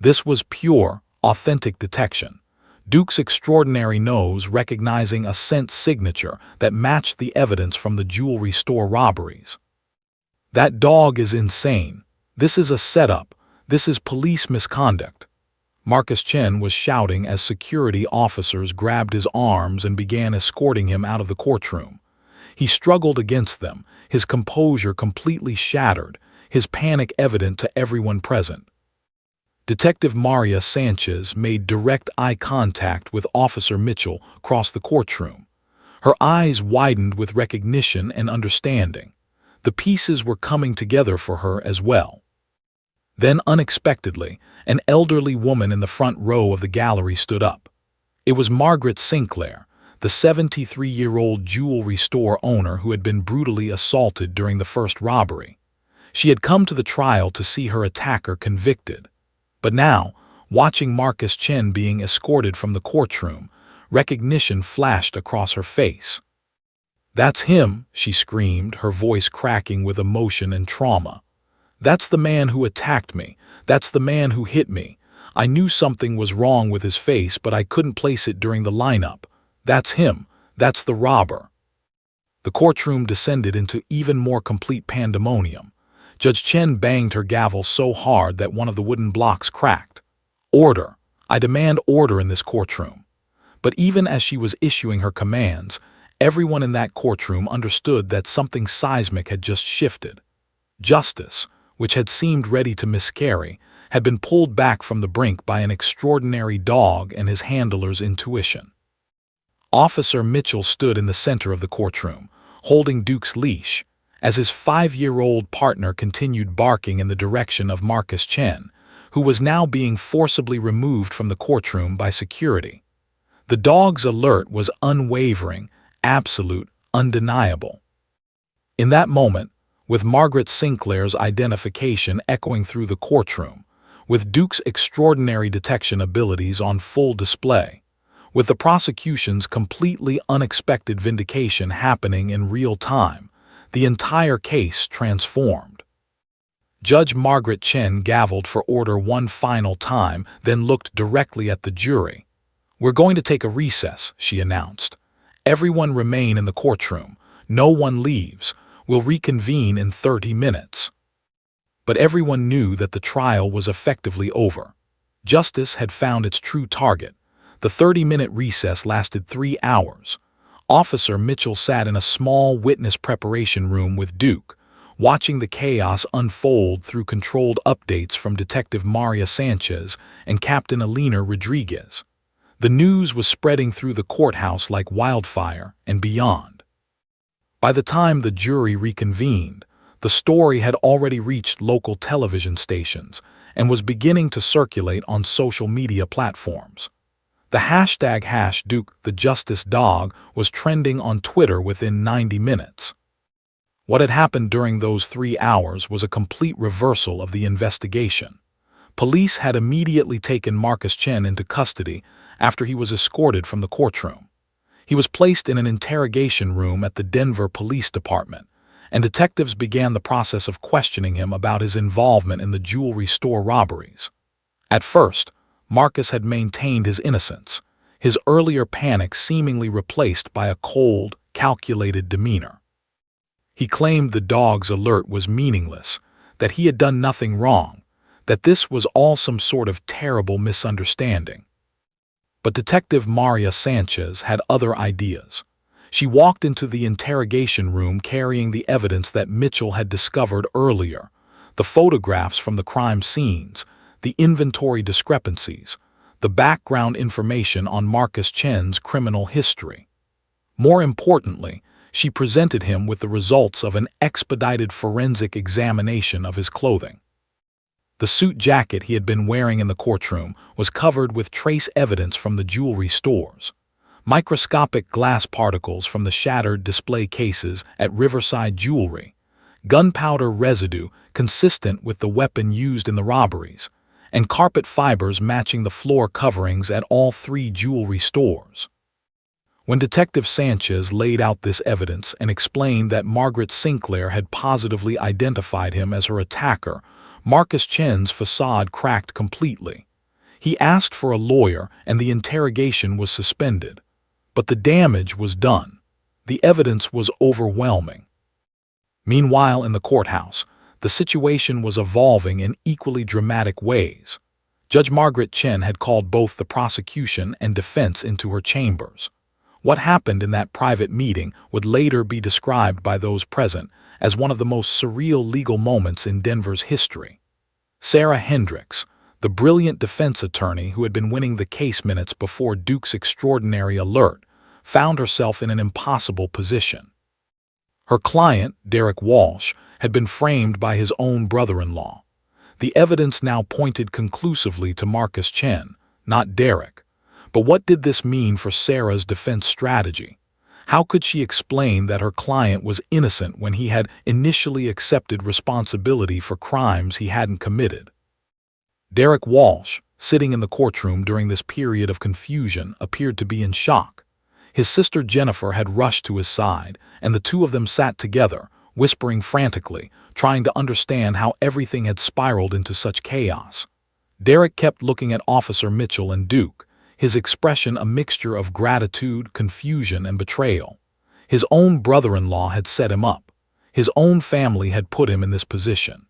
This was pure, authentic detection. Duke's extraordinary nose recognizing a scent signature that matched the evidence from the jewelry store robberies. That dog is insane. This is a setup. This is police misconduct. Marcus Chen was shouting as security officers grabbed his arms and began escorting him out of the courtroom. He struggled against them, his composure completely shattered, his panic evident to everyone present. Detective Maria Sanchez made direct eye contact with Officer Mitchell across the courtroom. Her eyes widened with recognition and understanding. The pieces were coming together for her as well. Then, unexpectedly, an elderly woman in the front row of the gallery stood up. It was Margaret Sinclair, the 73-year-old jewelry store owner who had been brutally assaulted during the first robbery. She had come to the trial to see her attacker convicted. But now, watching Marcus Chen being escorted from the courtroom, recognition flashed across her face. "That's him," she screamed, her voice cracking with emotion and trauma. "That's the man who attacked me. That's the man who hit me. I knew something was wrong with his face, but I couldn't place it during the lineup. That's him. That's the robber." The courtroom descended into even more complete pandemonium. Judge Chen banged her gavel so hard that one of the wooden blocks cracked. "Order! I demand order in this courtroom." But even as she was issuing her commands, everyone in that courtroom understood that something seismic had just shifted. Justice, which had seemed ready to miscarry, had been pulled back from the brink by an extraordinary dog and his handler's intuition. Officer Mitchell stood in the center of the courtroom, holding Duke's leash, as his 5-year-old partner continued barking in the direction of Marcus Chen, who was now being forcibly removed from the courtroom by security. The dog's alert was unwavering, absolute, undeniable. In that moment, with Margaret Sinclair's identification echoing through the courtroom, with Duke's extraordinary detection abilities on full display, with the prosecution's completely unexpected vindication happening in real time, the entire case transformed. Judge Margaret Chen gavelled for order one final time, then looked directly at the jury. "We're going to take a recess," she announced. "Everyone remain in the courtroom. No one leaves. We'll reconvene in 30 minutes. But everyone knew that the trial was effectively over. Justice had found its true target. The 30-minute recess lasted 3 hours. Officer Mitchell sat in a small witness preparation room with Duke, watching the chaos unfold through controlled updates from Detective Maria Sanchez and Captain Elena Rodriguez. The news was spreading through the courthouse like wildfire and beyond. By the time the jury reconvened, the story had already reached local television stations and was beginning to circulate on social media platforms. The hashtag #DukeTheJusticeDog was trending on Twitter within 90 minutes. What had happened during those 3 hours was a complete reversal of the investigation. Police had immediately taken Marcus Chen into custody after he was escorted from the courtroom. He was placed in an interrogation room at the Denver Police Department, and detectives began the process of questioning him about his involvement in the jewelry store robberies. At first, Marcus had maintained his innocence, his earlier panic seemingly replaced by a cold, calculated demeanor. He claimed the dog's alert was meaningless, that he had done nothing wrong, that this was all some sort of terrible misunderstanding. But Detective Maria Sanchez had other ideas. She walked into the interrogation room carrying the evidence that Mitchell had discovered earlier, the photographs from the crime scenes, the inventory discrepancies, the background information on Marcus Chen's criminal history. More importantly, she presented him with the results of an expedited forensic examination of his clothing. The suit jacket he had been wearing in the courtroom was covered with trace evidence from the jewelry stores. Microscopic glass particles from the shattered display cases at Riverside Jewelry, gunpowder residue consistent with the weapon used in the robberies, and carpet fibers matching the floor coverings at all 3 jewelry stores. When Detective Sanchez laid out this evidence and explained that Margaret Sinclair had positively identified him as her attacker, Marcus Chen's facade cracked completely. He asked for a lawyer and the interrogation was suspended. But the damage was done. The evidence was overwhelming. Meanwhile, in the courthouse, the situation was evolving in equally dramatic ways. Judge Margaret Chen had called both the prosecution and defense into her chambers. What happened in that private meeting would later be described by those present as one of the most surreal legal moments in Denver's history. Sarah Hendricks, the brilliant defense attorney who had been winning the case minutes before Duke's extraordinary alert, found herself in an impossible position. Her client, Derek Walsh, had been framed by his own brother-in-law. The evidence now pointed conclusively to Marcus Chen, not Derek. But what did this mean for Sarah's defense strategy? How could she explain that her client was innocent when he had initially accepted responsibility for crimes he hadn't committed? Derek Walsh, sitting in the courtroom during this period of confusion, appeared to be in shock. His sister Jennifer had rushed to his side, and the two of them sat together, whispering frantically, trying to understand how everything had spiraled into such chaos. Derek kept looking at Officer Mitchell and Duke, his expression a mixture of gratitude, confusion, and betrayal. His own brother-in-law had set him up. His own family had put him in this position.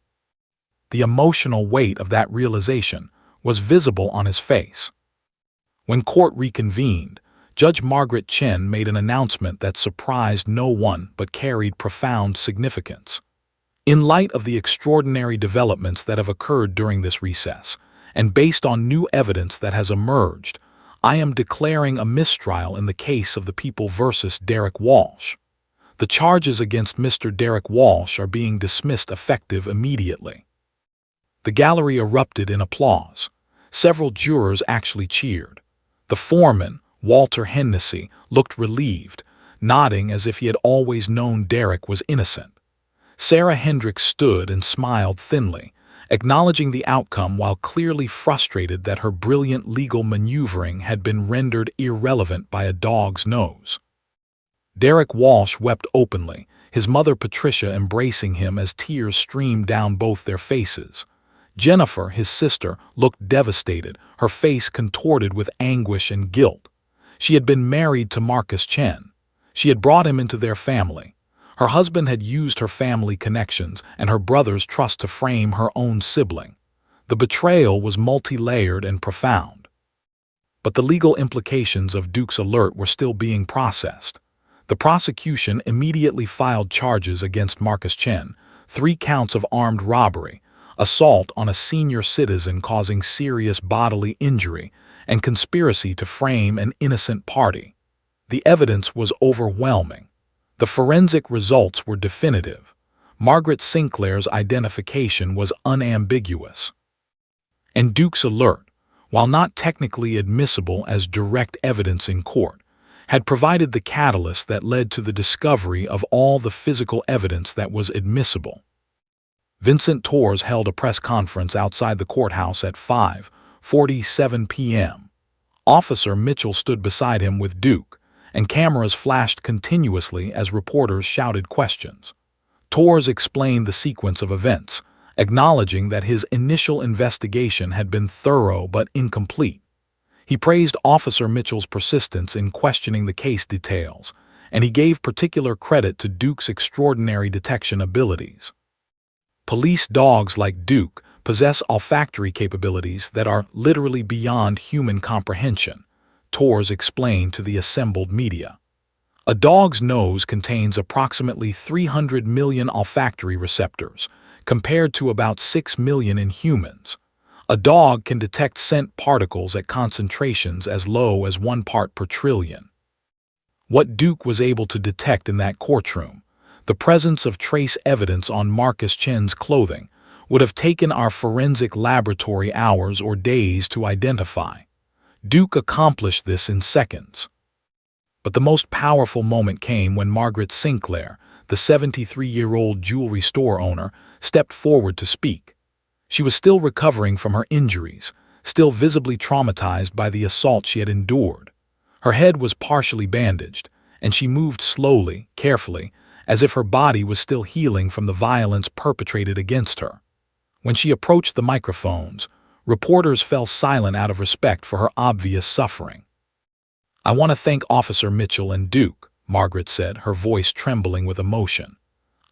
The emotional weight of that realization was visible on his face. When court reconvened, Judge Margaret Chen made an announcement that surprised no one but carried profound significance. In light of the extraordinary developments that have occurred during this recess, and based on new evidence that has emerged, I am declaring a mistrial in the case of the People versus Derek Walsh. The charges against Mr. Derek Walsh are being dismissed effective immediately. The gallery erupted in applause. Several jurors actually cheered. The foreman, Walter Hennessy, looked relieved, nodding as if he had always known Derek was innocent. Sarah Hendricks stood and smiled thinly, acknowledging the outcome while clearly frustrated that her brilliant legal maneuvering had been rendered irrelevant by a dog's nose. Derek Walsh wept openly, his mother Patricia embracing him as tears streamed down both their faces. Jennifer, his sister, looked devastated, her face contorted with anguish and guilt. She had been married to Marcus Chen. She had brought him into their family. Her husband had used her family connections and her brother's trust to frame her own sibling. The betrayal was multi-layered and profound. But the legal implications of Duke's alert were still being processed. The prosecution immediately filed charges against Marcus Chen, 3 counts of armed robbery, assault on a senior citizen causing serious bodily injury, and conspiracy to frame an innocent party. The evidence was overwhelming. The forensic results were definitive. Margaret Sinclair's identification was unambiguous. And Duke's alert, while not technically admissible as direct evidence in court, had provided the catalyst that led to the discovery of all the physical evidence that was admissible. Vincent Torres held a press conference outside the courthouse at 5:47 p.m. Officer Mitchell stood beside him with Duke, and cameras flashed continuously as reporters shouted questions. Torres explained the sequence of events, acknowledging that his initial investigation had been thorough but incomplete. He praised Officer Mitchell's persistence in questioning the case details, and he gave particular credit to Duke's extraordinary detection abilities. Police dogs like Duke possess olfactory capabilities that are literally beyond human comprehension, Torres explained to the assembled media. A dog's nose contains approximately 300 million olfactory receptors, compared to about 6 million in humans. A dog can detect scent particles at concentrations as low as 1 part per trillion. What Duke was able to detect in that courtroom, the presence of trace evidence on Marcus Chen's clothing, would have taken our forensic laboratory hours or days to identify. Duke accomplished this in seconds. But the most powerful moment came when Margaret Sinclair, the 73-year-old jewelry store owner, stepped forward to speak. She was still recovering from her injuries, still visibly traumatized by the assault she had endured. Her head was partially bandaged, and she moved slowly, carefully, as if her body was still healing from the violence perpetrated against her. When she approached the microphones, reporters fell silent out of respect for her obvious suffering. "I want to thank Officer Mitchell and Duke," Margaret said, her voice trembling with emotion.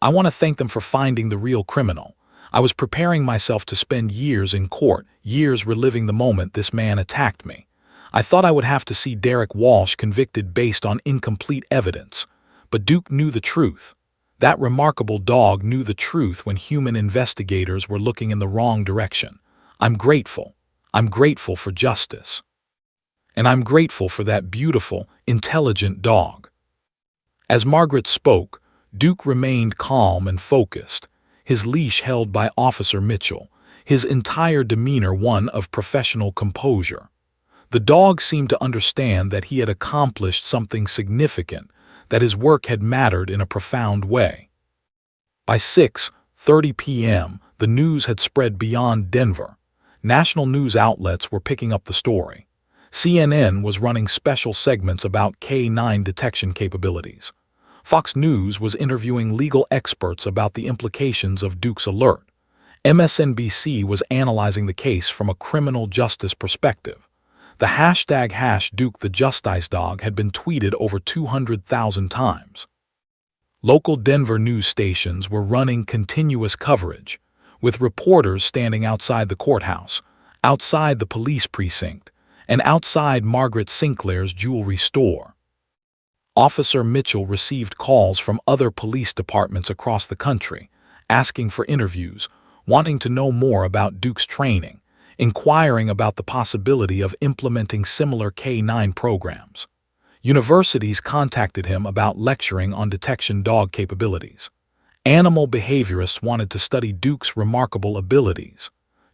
"I want to thank them for finding the real criminal. I was preparing myself to spend years in court, years reliving the moment this man attacked me. I thought I would have to see Derek Walsh convicted based on incomplete evidence. But Duke knew the truth. That remarkable dog knew the truth when human investigators were looking in the wrong direction. I'm grateful. I'm grateful for justice. And I'm grateful for that beautiful, intelligent dog." As Margaret spoke, Duke remained calm and focused, his leash held by Officer Mitchell, his entire demeanor one of professional composure. The dog seemed to understand that he had accomplished something significant, that his work had mattered in a profound way. By 6:30 p.m., the news had spread beyond Denver. National news outlets were picking up the story. CNN was running special segments about K9 detection capabilities. Fox News was interviewing legal experts about the implications of Duke's alert. MSNBC was analyzing the case from a criminal justice perspective. The hashtag #DukeTheJusticeDog had been tweeted over 200,000 times. Local Denver news stations were running continuous coverage, with reporters standing outside the courthouse, outside the police precinct, and outside Margaret Sinclair's jewelry store. Officer Mitchell received calls from other police departments across the country, asking for interviews, wanting to know more about Duke's training, inquiring about the possibility of implementing similar K9 programs. Universities contacted him about lecturing on detection dog capabilities. Animal behaviorists wanted to study Duke's remarkable abilities.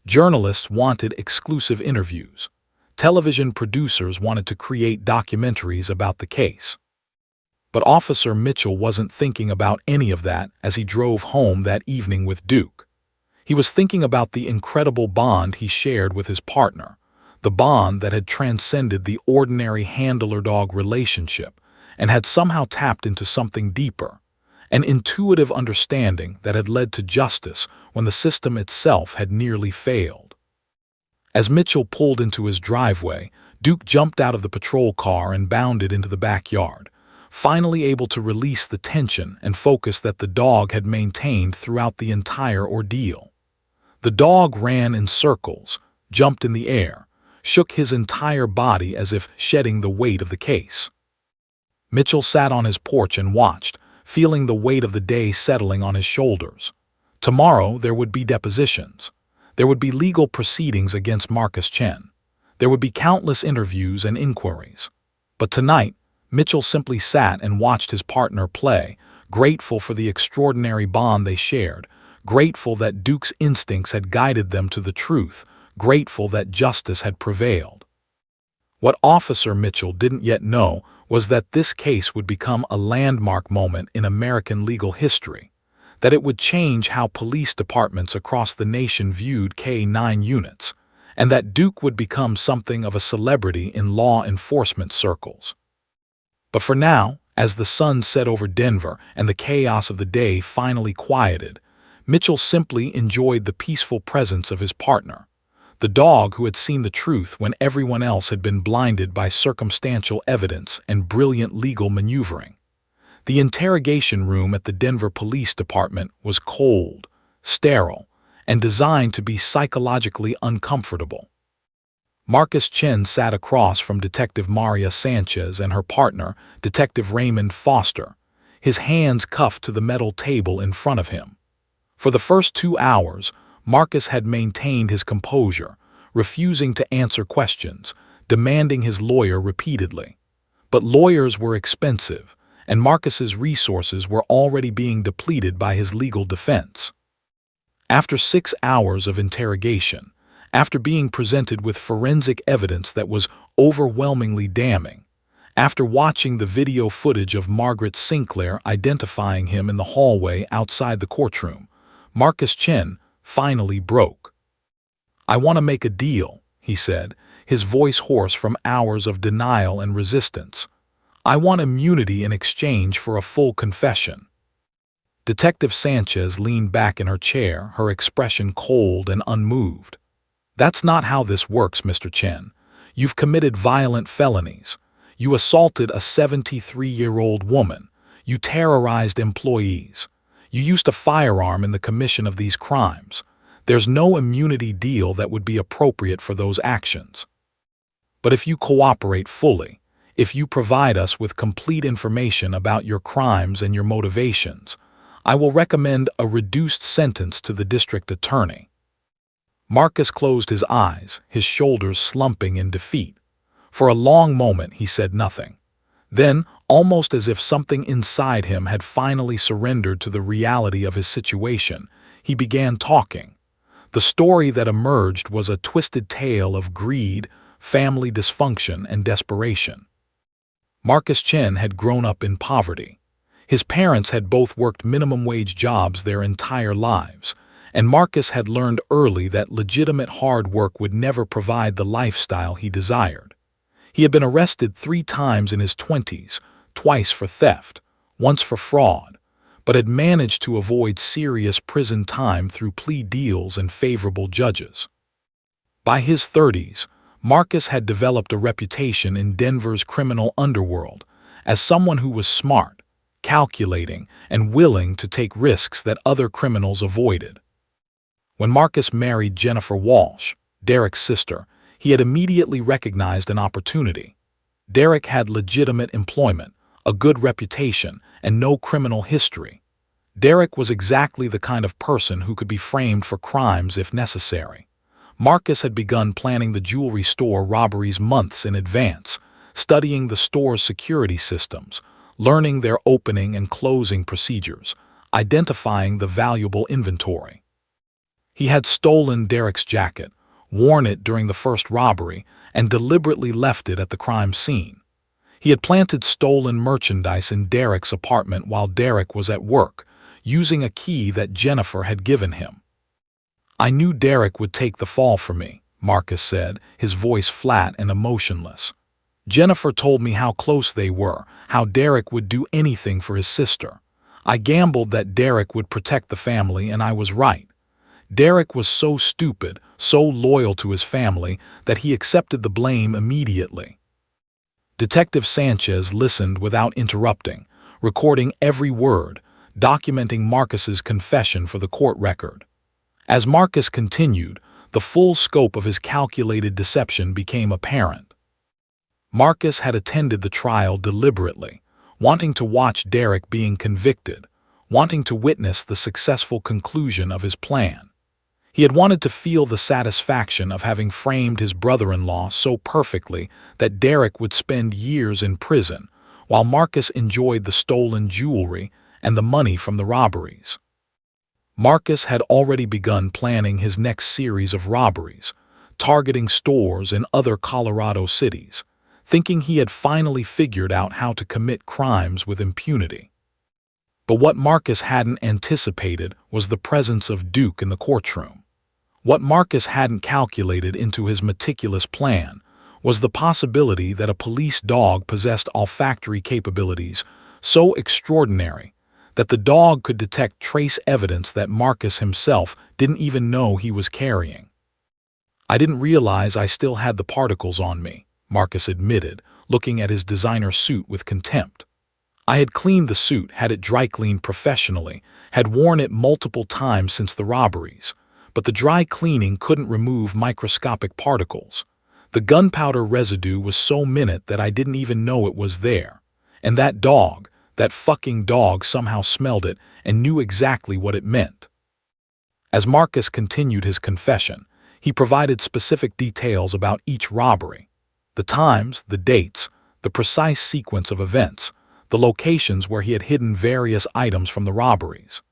Journalists wanted exclusive interviews. Television producers wanted to create documentaries about the case. But Officer Mitchell wasn't thinking about any of that as he drove home that evening with Duke. He was thinking about the incredible bond he shared with his partner, the bond that had transcended the ordinary handler-dog relationship and had somehow tapped into something deeper, an intuitive understanding that had led to justice when the system itself had nearly failed. As Mitchell pulled into his driveway, Duke jumped out of the patrol car and bounded into the backyard, finally able to release the tension and focus that the dog had maintained throughout the entire ordeal. The dog ran in circles, jumped in the air, shook his entire body as if shedding the weight of the case. Mitchell sat on his porch and watched, feeling the weight of the day settling on his shoulders. Tomorrow there would be depositions. There would be legal proceedings against Marcus Chen. There would be countless interviews and inquiries. But tonight, Mitchell simply sat and watched his partner play, grateful for the extraordinary bond they shared, grateful that Duke's instincts had guided them to the truth, grateful that justice had prevailed. What Officer Mitchell didn't yet know was that this case would become a landmark moment in American legal history, that it would change how police departments across the nation viewed K9 units, and that Duke would become something of a celebrity in law enforcement circles. But for now, as the sun set over Denver and the chaos of the day finally quieted, Mitchell simply enjoyed the peaceful presence of his partner, the dog who had seen the truth when everyone else had been blinded by circumstantial evidence and brilliant legal maneuvering. The interrogation room at the Denver Police Department was cold, sterile, and designed to be psychologically uncomfortable. Marcus Chen sat across from Detective Maria Sanchez and her partner, Detective Raymond Foster, his hands cuffed to the metal table in front of him. For the first 2 hours, Marcus had maintained his composure, refusing to answer questions, demanding his lawyer repeatedly. But lawyers were expensive, and Marcus's resources were already being depleted by his legal defense. After 6 hours of interrogation, after being presented with forensic evidence that was overwhelmingly damning, after watching the video footage of Margaret Sinclair identifying him in the hallway outside the courtroom, Marcus Chen finally broke. "I want to make a deal," he said, his voice hoarse from hours of denial and resistance. "I want immunity in exchange for a full confession." Detective Sanchez leaned back in her chair, her expression cold and unmoved. "That's not how this works, Mr. Chen. You've committed violent felonies. You assaulted a 73-year-old woman. You terrorized employees. You used a firearm in the commission of these crimes. There's no immunity deal that would be appropriate for those actions. But if you cooperate fully, if you provide us with complete information about your crimes and your motivations, I will recommend a reduced sentence to the district attorney." Marcus closed his eyes, his shoulders slumping in defeat. For a long moment he said nothing. Then, almost as if something inside him had finally surrendered to the reality of his situation, he began talking. The story that emerged was a twisted tale of greed, family dysfunction, and desperation. Marcus Chen had grown up in poverty. His parents had both worked minimum-wage jobs their entire lives, and Marcus had learned early that legitimate hard work would never provide the lifestyle he desired. He had been arrested 3 times in his 20s, twice for theft, once for fraud, but had managed to avoid serious prison time through plea deals and favorable judges. By his 30s, Marcus had developed a reputation in Denver's criminal underworld as someone who was smart, calculating, and willing to take risks that other criminals avoided. When Marcus married Jennifer Walsh, Derek's sister, he had immediately recognized an opportunity. Derek had legitimate employment, a good reputation, and no criminal history. Derek was exactly the kind of person who could be framed for crimes if necessary. Marcus had begun planning the jewelry store robberies months in advance, studying the store's security systems, learning their opening and closing procedures, identifying the valuable inventory. He had stolen Derek's jacket, worn it during the first robbery, and deliberately left it at the crime scene. He had planted stolen merchandise in Derek's apartment while Derek was at work, using a key that Jennifer had given him. "I knew Derek would take the fall for me," Marcus said, his voice flat and emotionless. "Jennifer told me how close they were, how Derek would do anything for his sister. I gambled that Derek would protect the family, and I was right. Derek was so stupid, so loyal to his family, that he accepted the blame immediately." Detective Sanchez listened without interrupting, recording every word, documenting Marcus's confession for the court record. As Marcus continued, the full scope of his calculated deception became apparent. Marcus had attended the trial deliberately, wanting to watch Derek being convicted, wanting to witness the successful conclusion of his plan. He had wanted to feel the satisfaction of having framed his brother-in-law so perfectly that Derek would spend years in prison, while Marcus enjoyed the stolen jewelry and the money from the robberies. Marcus had already begun planning his next series of robberies, targeting stores in other Colorado cities, thinking he had finally figured out how to commit crimes with impunity. But what Marcus hadn't anticipated was the presence of Duke in the courtroom. What Marcus hadn't calculated into his meticulous plan was the possibility that a police dog possessed olfactory capabilities so extraordinary that the dog could detect trace evidence that Marcus himself didn't even know he was carrying. "I didn't realize I still had the particles on me," Marcus admitted, looking at his designer suit with contempt. "I had cleaned the suit, had it dry cleaned professionally, had worn it multiple times since the robberies, but the dry cleaning couldn't remove microscopic particles. The gunpowder residue was so minute that I didn't even know it was there. And that dog, that fucking dog, somehow smelled it and knew exactly what it meant." As Marcus continued his confession, he provided specific details about each robbery: the times, the dates, the precise sequence of events, the locations where he had hidden various items from the robberies.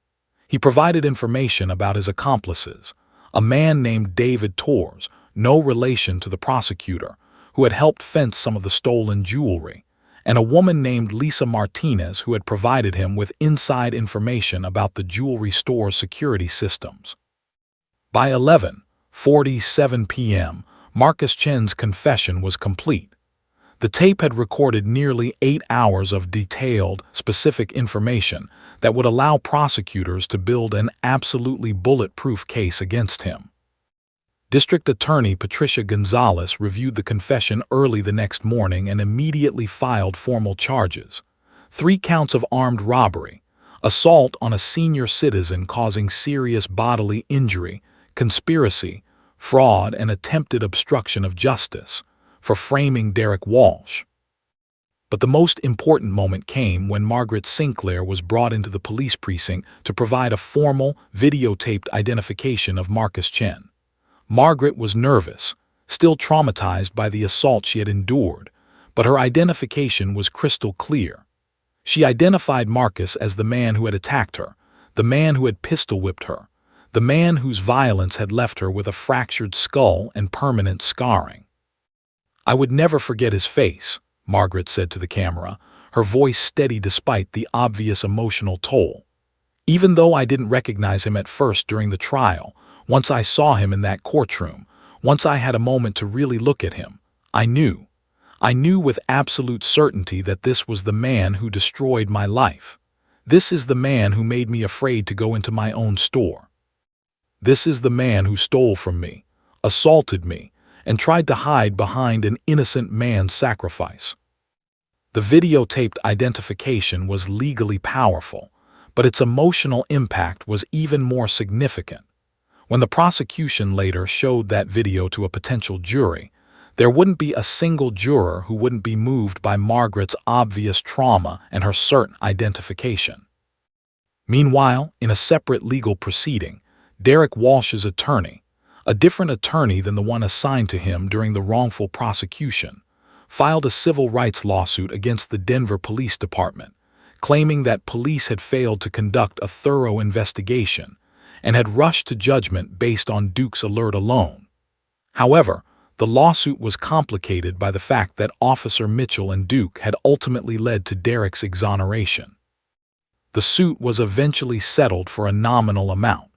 He provided information about his accomplices, a man named David Torres, no relation to the prosecutor, who had helped fence some of the stolen jewelry, and a woman named Lisa Martinez who had provided him with inside information about the jewelry store's security systems. By 11:47 p.m., Marcus Chen's confession was complete. The tape had recorded nearly 8 hours of detailed, specific information that would allow prosecutors to build an absolutely bulletproof case against him. District Attorney Patricia Gonzalez reviewed the confession early the next morning and immediately filed formal charges: 3 counts of armed robbery, assault on a senior citizen causing serious bodily injury, conspiracy, fraud, and attempted obstruction of justice, for framing Derek Walsh. But the most important moment came when Margaret Sinclair was brought into the police precinct to provide a formal, videotaped identification of Marcus Chen. Margaret was nervous, still traumatized by the assault she had endured, but her identification was crystal clear. She identified Marcus as the man who had attacked her, the man who had pistol-whipped her, the man whose violence had left her with a fractured skull and permanent scarring. "I would never forget his face," Margaret said to the camera, her voice steady despite the obvious emotional toll. "Even though I didn't recognize him at first during the trial, once I saw him in that courtroom, once I had a moment to really look at him, I knew. I knew with absolute certainty that this was the man who destroyed my life. This is the man who made me afraid to go into my own store. This is the man who stole from me, assaulted me, and tried to hide behind an innocent man's sacrifice." The videotaped identification was legally powerful, but its emotional impact was even more significant. When the prosecution later showed that video to a potential jury, there wouldn't be a single juror who wouldn't be moved by Margaret's obvious trauma and her certain identification. Meanwhile, in a separate legal proceeding, Derek Walsh's attorney, a different attorney than the one assigned to him during the wrongful prosecution, filed a civil rights lawsuit against the Denver Police Department, claiming that police had failed to conduct a thorough investigation and had rushed to judgment based on Duke's alert alone. However, the lawsuit was complicated by the fact that Officer Mitchell and Duke had ultimately led to Derek's exoneration. The suit was eventually settled for a nominal amount,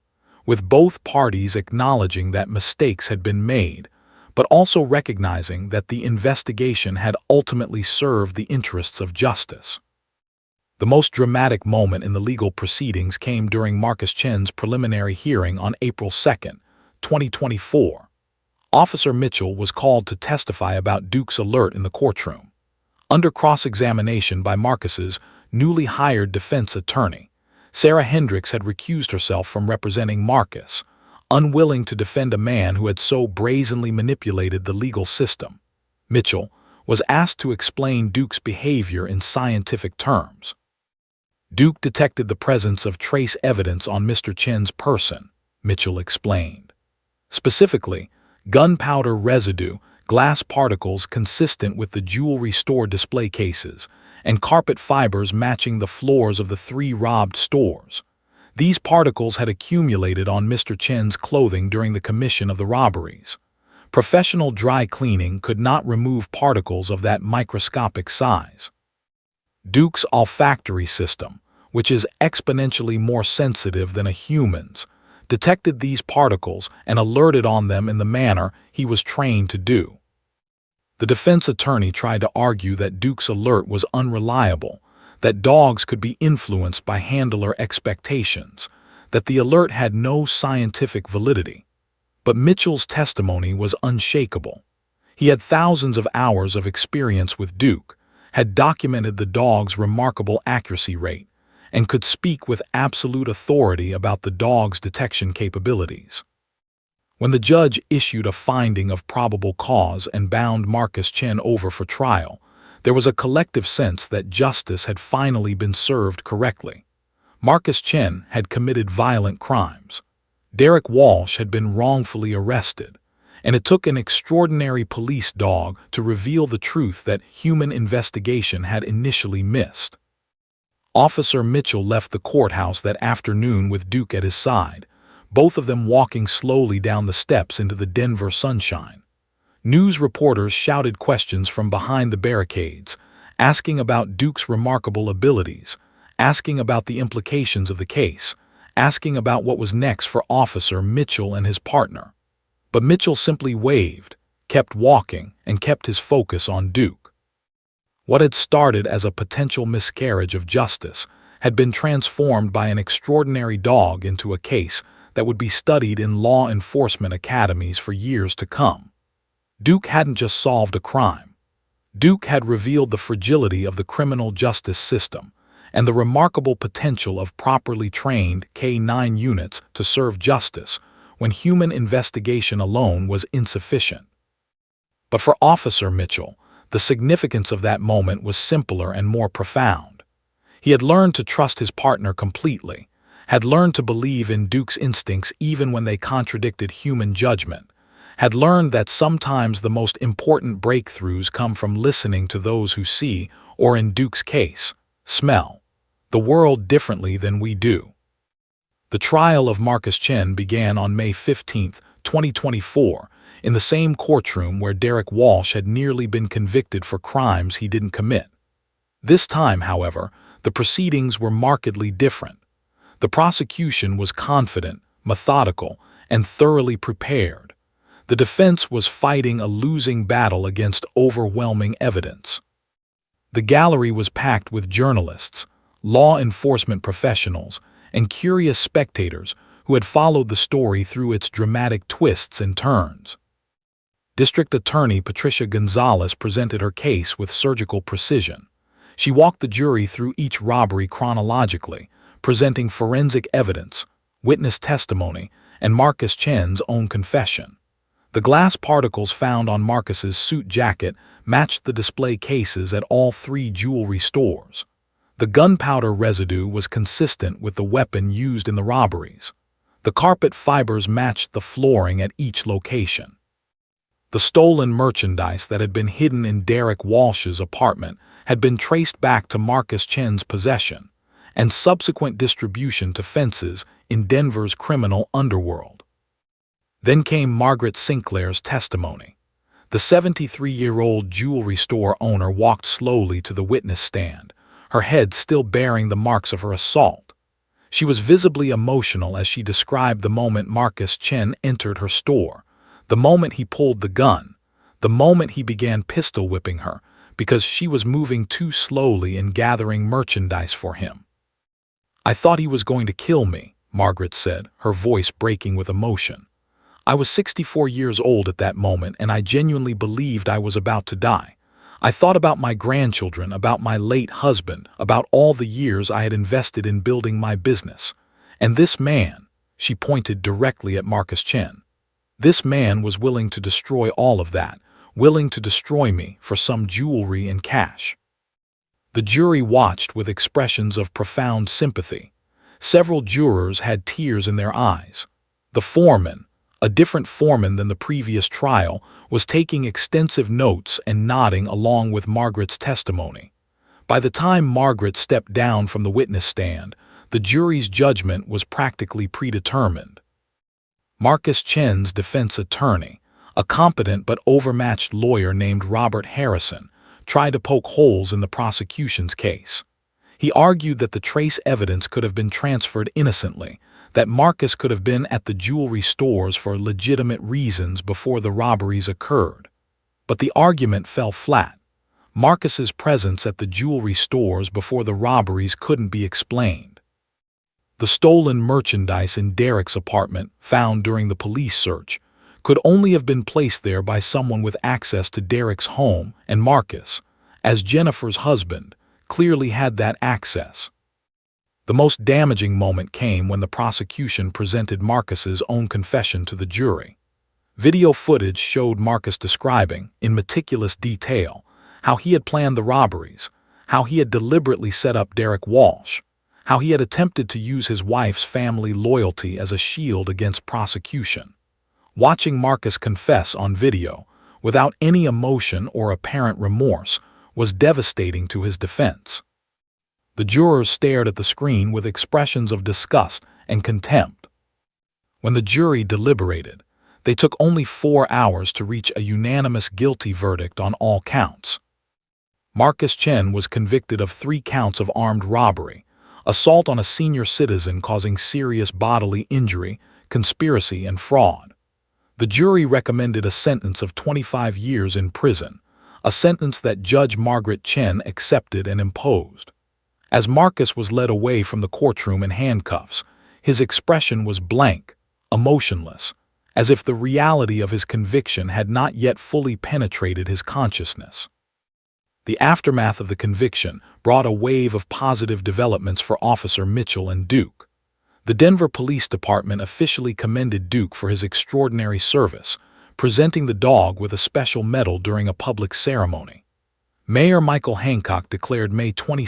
with both parties acknowledging that mistakes had been made, but also recognizing that the investigation had ultimately served the interests of justice. The most dramatic moment in the legal proceedings came during Marcus Chen's preliminary hearing on April 2, 2024. Officer Mitchell was called to testify about Duke's alert in the courtroom. Under cross-examination by Marcus's newly hired defense attorney, Sarah Hendricks had recused herself from representing Marcus, unwilling to defend a man who had so brazenly manipulated the legal system. Mitchell was asked to explain Duke's behavior in scientific terms. "Duke detected the presence of trace evidence on Mr. Chen's person," Mitchell explained. "Specifically, gunpowder residue, glass particles consistent with the jewelry store display cases, and carpet fibers matching the floors of the 3 robbed stores. These particles had accumulated on Mr. Chen's clothing during the commission of the robberies. Professional dry cleaning could not remove particles of that microscopic size. Duke's olfactory system, which is exponentially more sensitive than a human's, detected these particles and alerted on them in the manner he was trained to do." The defense attorney tried to argue that Duke's alert was unreliable, that dogs could be influenced by handler expectations, that the alert had no scientific validity. But Mitchell's testimony was unshakable. He had thousands of hours of experience with Duke, had documented the dog's remarkable accuracy rate, and could speak with absolute authority about the dog's detection capabilities. When the judge issued a finding of probable cause and bound Marcus Chen over for trial, there was a collective sense that justice had finally been served correctly. Marcus Chen had committed violent crimes. Derek Walsh had been wrongfully arrested, and it took an extraordinary police dog to reveal the truth that human investigation had initially missed. Officer Mitchell left the courthouse that afternoon with Duke at his side, both of them walking slowly down the steps into the Denver sunshine. News reporters shouted questions from behind the barricades, asking about Duke's remarkable abilities, asking about the implications of the case, asking about what was next for Officer Mitchell and his partner. But Mitchell simply waved, kept walking, and kept his focus on Duke. What had started as a potential miscarriage of justice had been transformed by an extraordinary dog into a case that would be studied in law enforcement academies for years to come. Duke hadn't just solved a crime. Duke had revealed the fragility of the criminal justice system and the remarkable potential of properly trained K-9 units to serve justice when human investigation alone was insufficient. But for Officer Mitchell, the significance of that moment was simpler and more profound. He had learned to trust his partner completely, had learned to believe in Duke's instincts even when they contradicted human judgment, had learned that sometimes the most important breakthroughs come from listening to those who see, or in Duke's case, smell, the world differently than we do. The trial of Marcus Chen began on May 15, 2024, in the same courtroom where Derek Walsh had nearly been convicted for crimes he didn't commit. This time, however, the proceedings were markedly different. The prosecution was confident, methodical, and thoroughly prepared. The defense was fighting a losing battle against overwhelming evidence. The gallery was packed with journalists, law enforcement professionals, and curious spectators who had followed the story through its dramatic twists and turns. District Attorney Patricia Gonzalez presented her case with surgical precision. She walked the jury through each robbery chronologically, presenting forensic evidence, witness testimony, and Marcus Chen's own confession. The glass particles found on Marcus's suit jacket matched the display cases at all 3 jewelry stores. The gunpowder residue was consistent with the weapon used in the robberies. The carpet fibers matched the flooring at each location. The stolen merchandise that had been hidden in Derek Walsh's apartment had been traced back to Marcus Chen's possession and subsequent distribution to fences in Denver's criminal underworld. Then came Margaret Sinclair's testimony. The 73-year-old jewelry store owner walked slowly to the witness stand, her head still bearing the marks of her assault. She was visibly emotional as she described the moment Marcus Chen entered her store, the moment he pulled the gun, the moment he began pistol whipping her because she was moving too slowly in gathering merchandise for him. "I thought he was going to kill me," Margaret said, her voice breaking with emotion. "I was 64 years old at that moment, and I genuinely believed I was about to die. I thought about my grandchildren, about my late husband, about all the years I had invested in building my business. And this man," she pointed directly at Marcus Chen, "this man was willing to destroy all of that, willing to destroy me for some jewelry and cash." The jury watched with expressions of profound sympathy. Several jurors had tears in their eyes. The foreman, a different foreman than the previous trial, was taking extensive notes and nodding along with Margaret's testimony. By the time Margaret stepped down from the witness stand, the jury's judgment was practically predetermined. Marcus Chen's defense attorney, a competent but overmatched lawyer named Robert Harrison, tried to poke holes in the prosecution's case. He argued that the trace evidence could have been transferred innocently, that Marcus could have been at the jewelry stores for legitimate reasons before the robberies occurred. But the argument fell flat. Marcus's presence at the jewelry stores before the robberies couldn't be explained. The stolen merchandise in Derek's apartment, found during the police search, could only have been placed there by someone with access to Derek's home, and Marcus, as Jennifer's husband, clearly had that access. The most damaging moment came when the prosecution presented Marcus's own confession to the jury. Video footage showed Marcus describing, in meticulous detail, how he had planned the robberies, how he had deliberately set up Derek Walsh, how he had attempted to use his wife's family loyalty as a shield against prosecution. Watching Marcus confess on video, without any emotion or apparent remorse, was devastating to his defense. The jurors stared at the screen with expressions of disgust and contempt. When the jury deliberated, they took only 4 hours to reach a unanimous guilty verdict on all counts. Marcus Chen was convicted of 3 counts of armed robbery, assault on a senior citizen causing serious bodily injury, conspiracy, and fraud. The jury recommended a sentence of 25 years in prison, a sentence that Judge Margaret Chen accepted and imposed. As Marcus was led away from the courtroom in handcuffs, his expression was blank, emotionless, as if the reality of his conviction had not yet fully penetrated his consciousness. The aftermath of the conviction brought a wave of positive developments for Officer Mitchell and Duke. The Denver Police Department officially commended Duke for his extraordinary service, presenting the dog with a special medal during a public ceremony. Mayor Michael Hancock declared May 22,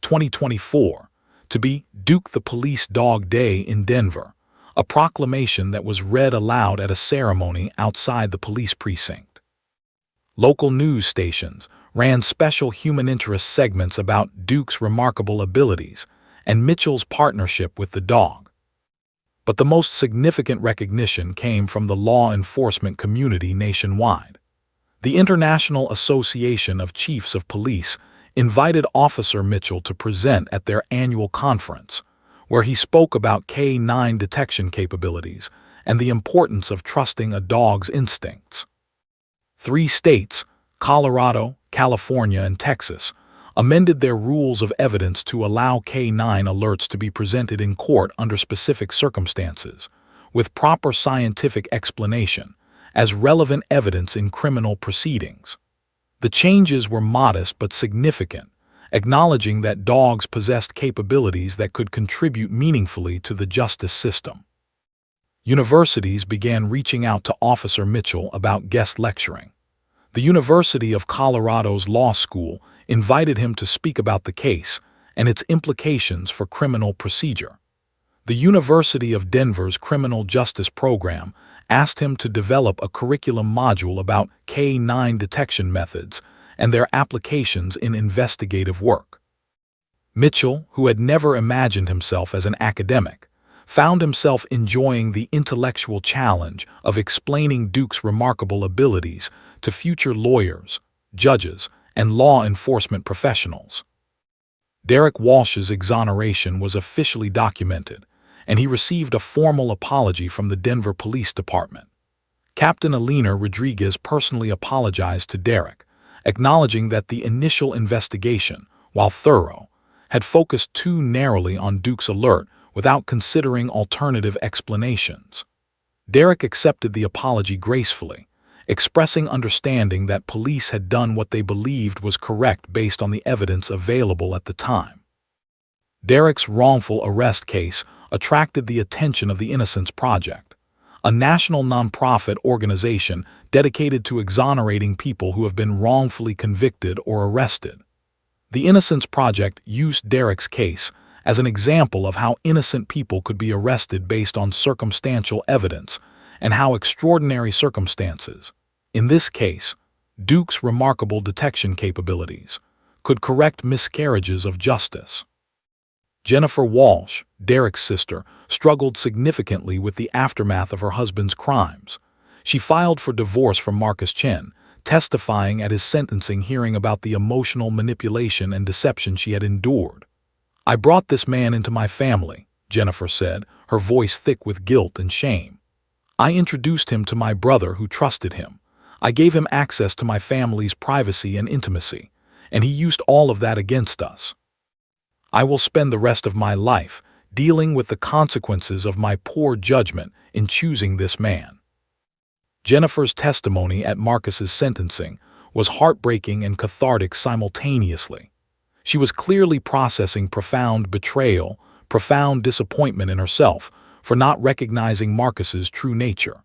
2024, to be Duke the Police Dog Day in Denver, a proclamation that was read aloud at a ceremony outside the police precinct. Local news stations ran special human interest segments about Duke's remarkable abilities and Mitchell's partnership with the dog. But the most significant recognition came from the law enforcement community nationwide. The International Association of Chiefs of Police invited Officer Mitchell to present at their annual conference, where he spoke about K9 detection capabilities and the importance of trusting a dog's instincts. 3 states, Colorado, California, and Texas, amended their rules of evidence to allow K9 alerts to be presented in court under specific circumstances, with proper scientific explanation, as relevant evidence in criminal proceedings. The changes were modest but significant, acknowledging that dogs possessed capabilities that could contribute meaningfully to the justice system. Universities began reaching out to Officer Mitchell about guest lecturing. The University of Colorado's law school invited him to speak about the case and its implications for criminal procedure. The University of Denver's criminal justice program asked him to develop a curriculum module about K9 detection methods and their applications in investigative work. Mitchell, who had never imagined himself as an academic, found himself enjoying the intellectual challenge of explaining Duke's remarkable abilities to future lawyers, judges, and law enforcement professionals. Derek Walsh's exoneration was officially documented, and he received a formal apology from the Denver Police Department. Captain Alina Rodriguez personally apologized to Derek, acknowledging that the initial investigation, while thorough, had focused too narrowly on Duke's alert without considering alternative explanations. Derek accepted the apology gracefully, expressing understanding that police had done what they believed was correct based on the evidence available at the time. Derek's wrongful arrest case attracted the attention of the Innocence Project, a national nonprofit organization dedicated to exonerating people who have been wrongfully convicted or arrested. The Innocence Project used Derek's case as an example of how innocent people could be arrested based on circumstantial evidence and how extraordinary circumstances, in this case, Duke's remarkable detection capabilities, could correct miscarriages of justice. Jennifer Walsh, Derek's sister, struggled significantly with the aftermath of her husband's crimes. She filed for divorce from Marcus Chen, testifying at his sentencing hearing about the emotional manipulation and deception she had endured. "I brought this man into my family," Jennifer said, her voice thick with guilt and shame. "I introduced him to my brother who trusted him. I gave him access to my family's privacy and intimacy, and he used all of that against us. I will spend the rest of my life dealing with the consequences of my poor judgment in choosing this man." Jennifer's testimony at Marcus's sentencing was heartbreaking and cathartic simultaneously. She was clearly processing profound betrayal, profound disappointment in herself for not recognizing Marcus's true nature.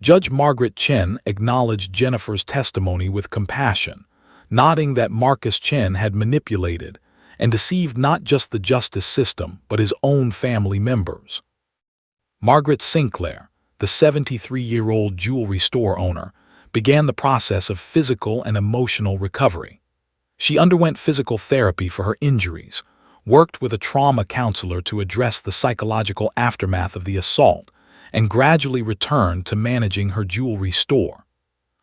Judge Margaret Chen acknowledged Jennifer's testimony with compassion, noting that Marcus Chen had manipulated and deceived not just the justice system but his own family members. Margaret Sinclair, the 73-year-old jewelry store owner, began the process of physical and emotional recovery. She underwent physical therapy for her injuries, worked with a trauma counselor to address the psychological aftermath of the assault, and gradually returned to managing her jewelry store.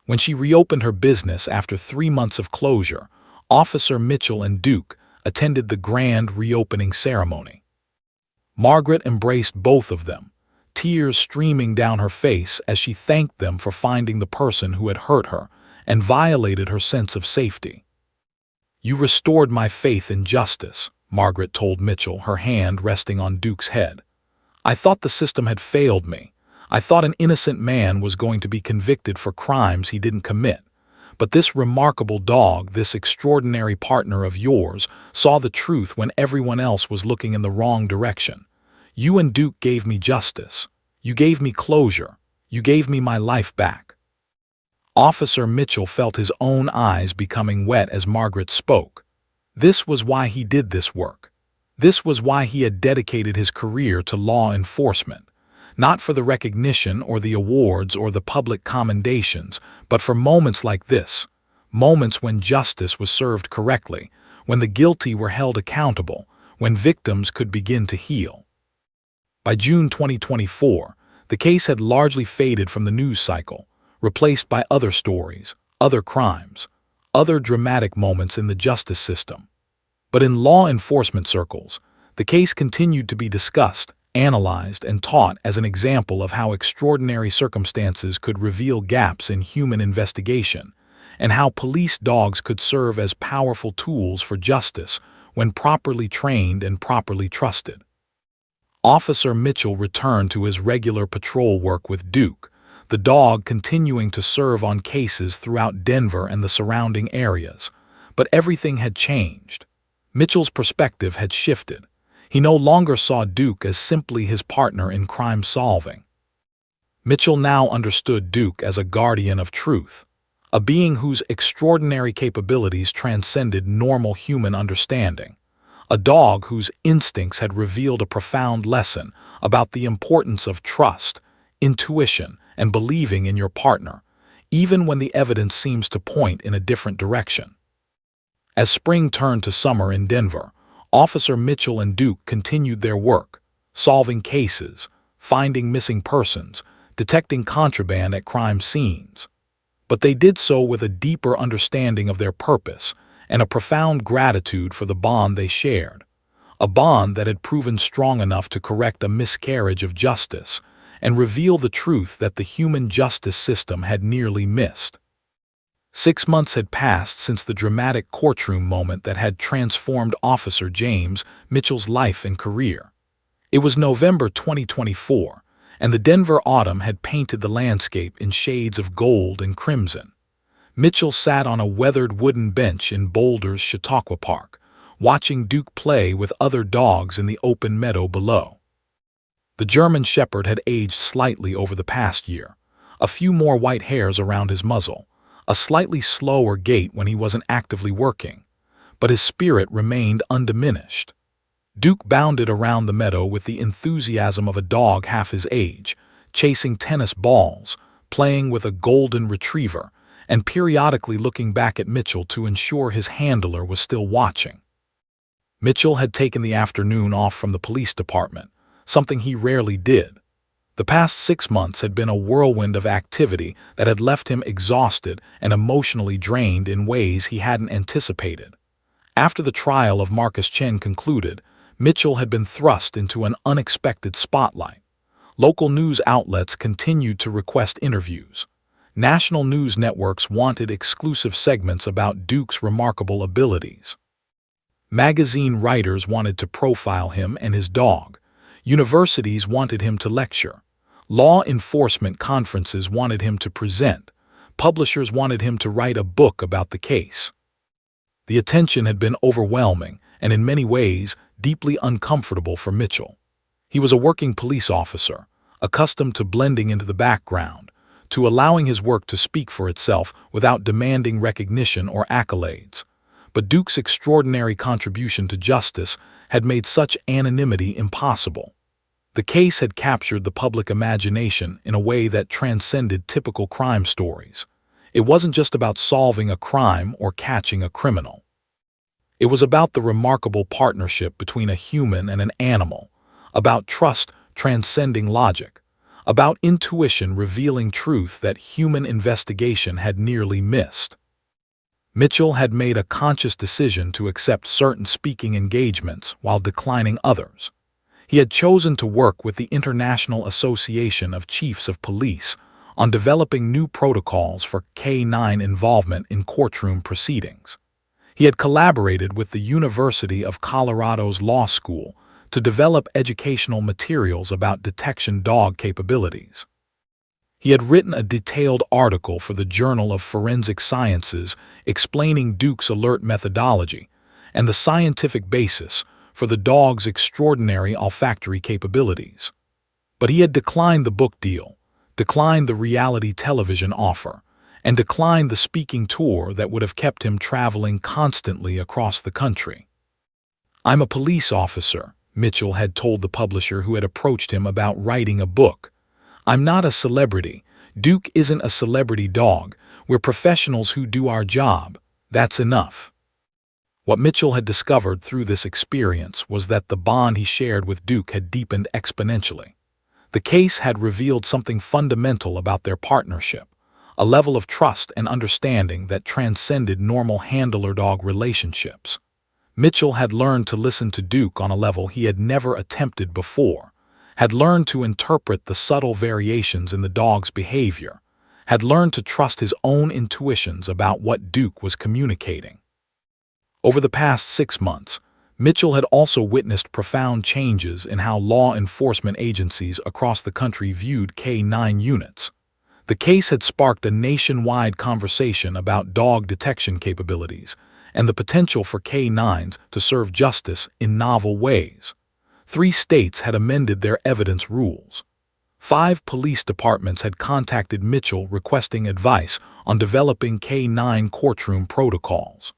When she reopened her business after 3 months of closure, Officer Mitchell and Duke attended the grand reopening ceremony. Margaret embraced both of them, tears streaming down her face as she thanked them for finding the person who had hurt her and violated her sense of safety. "You restored my faith in justice," Margaret told Mitchell, her hand resting on Duke's head. "I thought the system had failed me. I thought an innocent man was going to be convicted for crimes he didn't commit. But this remarkable dog, this extraordinary partner of yours, saw the truth when everyone else was looking in the wrong direction. You and Duke gave me justice. You gave me closure. You gave me my life back." Officer Mitchell felt his own eyes becoming wet as Margaret spoke. This was why he did this work. This was why he had dedicated his career to law enforcement. Not for the recognition or the awards or the public commendations, but for moments like this, moments when justice was served correctly, when the guilty were held accountable, when victims could begin to heal. By June 2024, the case had largely faded from the news cycle, replaced by other stories, other crimes, other dramatic moments in the justice system. But in law enforcement circles, the case continued to be discussed, analyzed, and taught as an example of how extraordinary circumstances could reveal gaps in human investigation, and how police dogs could serve as powerful tools for justice when properly trained and properly trusted. Officer Mitchell returned to his regular patrol work with Duke, the dog continuing to serve on cases throughout Denver and the surrounding areas. But everything had changed. Mitchell's perspective had shifted. He no longer saw Duke as simply his partner in crime solving. Mitchell now understood Duke as a guardian of truth, a being whose extraordinary capabilities transcended normal human understanding, a dog whose instincts had revealed a profound lesson about the importance of trust, intuition, and believing in your partner, even when the evidence seems to point in a different direction. As spring turned to summer in Denver, Officer Mitchell and Duke continued their work, solving cases, finding missing persons, detecting contraband at crime scenes. But they did so with a deeper understanding of their purpose and a profound gratitude for the bond they shared, a bond that had proven strong enough to correct a miscarriage of justice and reveal the truth that the human justice system had nearly missed. 6 months had passed since the dramatic courtroom moment that had transformed Officer James Mitchell's life and career. It was November 2024, and the Denver autumn had painted the landscape in shades of gold and crimson. Mitchell sat on a weathered wooden bench in Boulder's Chautauqua Park, watching Duke play with other dogs in the open meadow below. The German Shepherd had aged slightly over the past year, a few more white hairs around his muzzle, a slightly slower gait when he wasn't actively working, but his spirit remained undiminished. Duke bounded around the meadow with the enthusiasm of a dog half his age, chasing tennis balls, playing with a golden retriever, and periodically looking back at Mitchell to ensure his handler was still watching. Mitchell had taken the afternoon off from the police department, something he rarely did. The past 6 months had been a whirlwind of activity that had left him exhausted and emotionally drained in ways he hadn't anticipated. After the trial of Marcus Chen concluded, Mitchell had been thrust into an unexpected spotlight. Local news outlets continued to request interviews. National news networks wanted exclusive segments about Duke's remarkable abilities. Magazine writers wanted to profile him and his dog. Universities wanted him to lecture. Law enforcement conferences wanted him to present. Publishers wanted him to write a book about the case. The attention had been overwhelming and in many ways deeply uncomfortable for Mitchell. He was a working police officer, accustomed to blending into the background, to allowing his work to speak for itself without demanding recognition or accolades. But Duke's extraordinary contribution to justice had made such anonymity impossible. The case had captured the public imagination in a way that transcended typical crime stories. It wasn't just about solving a crime or catching a criminal. It was about the remarkable partnership between a human and an animal, about trust transcending logic, about intuition revealing truth that human investigation had nearly missed. Mitchell had made a conscious decision to accept certain speaking engagements while declining others. He had chosen to work with the International Association of Chiefs of Police on developing new protocols for K-9 involvement in courtroom proceedings. He had collaborated with the University of Colorado's Law School to develop educational materials about detection dog capabilities. He had written a detailed article for the Journal of Forensic Sciences explaining Duke's alert methodology and the scientific basis for the dog's extraordinary olfactory capabilities. But he had declined the book deal, declined the reality television offer, and declined the speaking tour that would have kept him traveling constantly across the country. "I'm a police officer," Mitchell had told the publisher who had approached him about writing a book. "I'm not a celebrity. Duke isn't a celebrity dog. We're professionals who do our job. That's enough." What Mitchell had discovered through this experience was that the bond he shared with Duke had deepened exponentially. The case had revealed something fundamental about their partnership, a level of trust and understanding that transcended normal handler-dog relationships. Mitchell had learned to listen to Duke on a level he had never attempted before, had learned to interpret the subtle variations in the dog's behavior, had learned to trust his own intuitions about what Duke was communicating. Over the past 6 months, Mitchell had also witnessed profound changes in how law enforcement agencies across the country viewed K-9 units. The case had sparked a nationwide conversation about dog detection capabilities and the potential for K-9s to serve justice in novel ways. 3 states had amended their evidence rules. 5 police departments had contacted Mitchell requesting advice on developing K-9 courtroom protocols.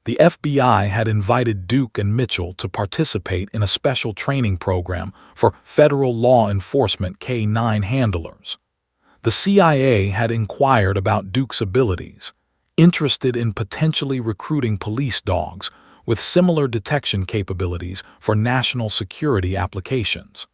The FBI had invited Duke and Mitchell to participate in a special training program for federal law enforcement K-9 handlers. The CIA had inquired about Duke's abilities, interested in potentially recruiting police dogs with similar detection capabilities for national security applications.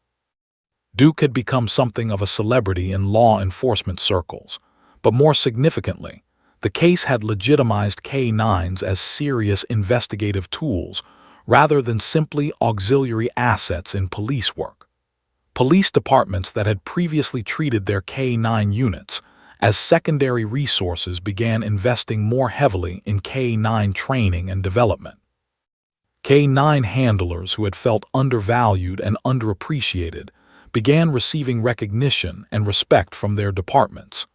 Duke had become something of a celebrity in law enforcement circles, but more significantly, the case had legitimized K-9s as serious investigative tools rather than simply auxiliary assets in police work. Police departments that had previously treated their K-9 units as secondary resources began investing more heavily in K-9 training and development. K-9 handlers who had felt undervalued and underappreciated began receiving recognition and respect from their departments.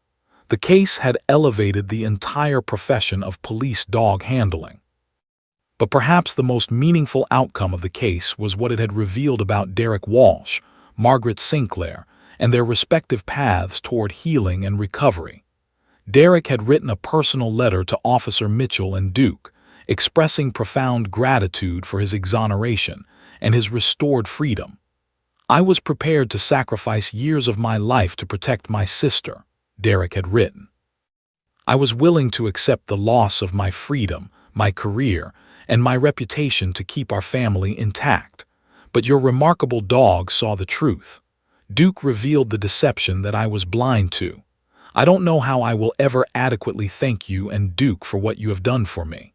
The case had elevated the entire profession of police dog handling. But perhaps the most meaningful outcome of the case was what it had revealed about Derek Walsh, Margaret Sinclair, and their respective paths toward healing and recovery. Derek had written a personal letter to Officer Mitchell and Duke, expressing profound gratitude for his exoneration and his restored freedom. "I was prepared to sacrifice years of my life to protect my sister," Derek had written. "I was willing to accept the loss of my freedom, my career, and my reputation to keep our family intact. But your remarkable dog saw the truth. Duke revealed the deception that I was blind to. I don't know how I will ever adequately thank you and Duke for what you have done for me."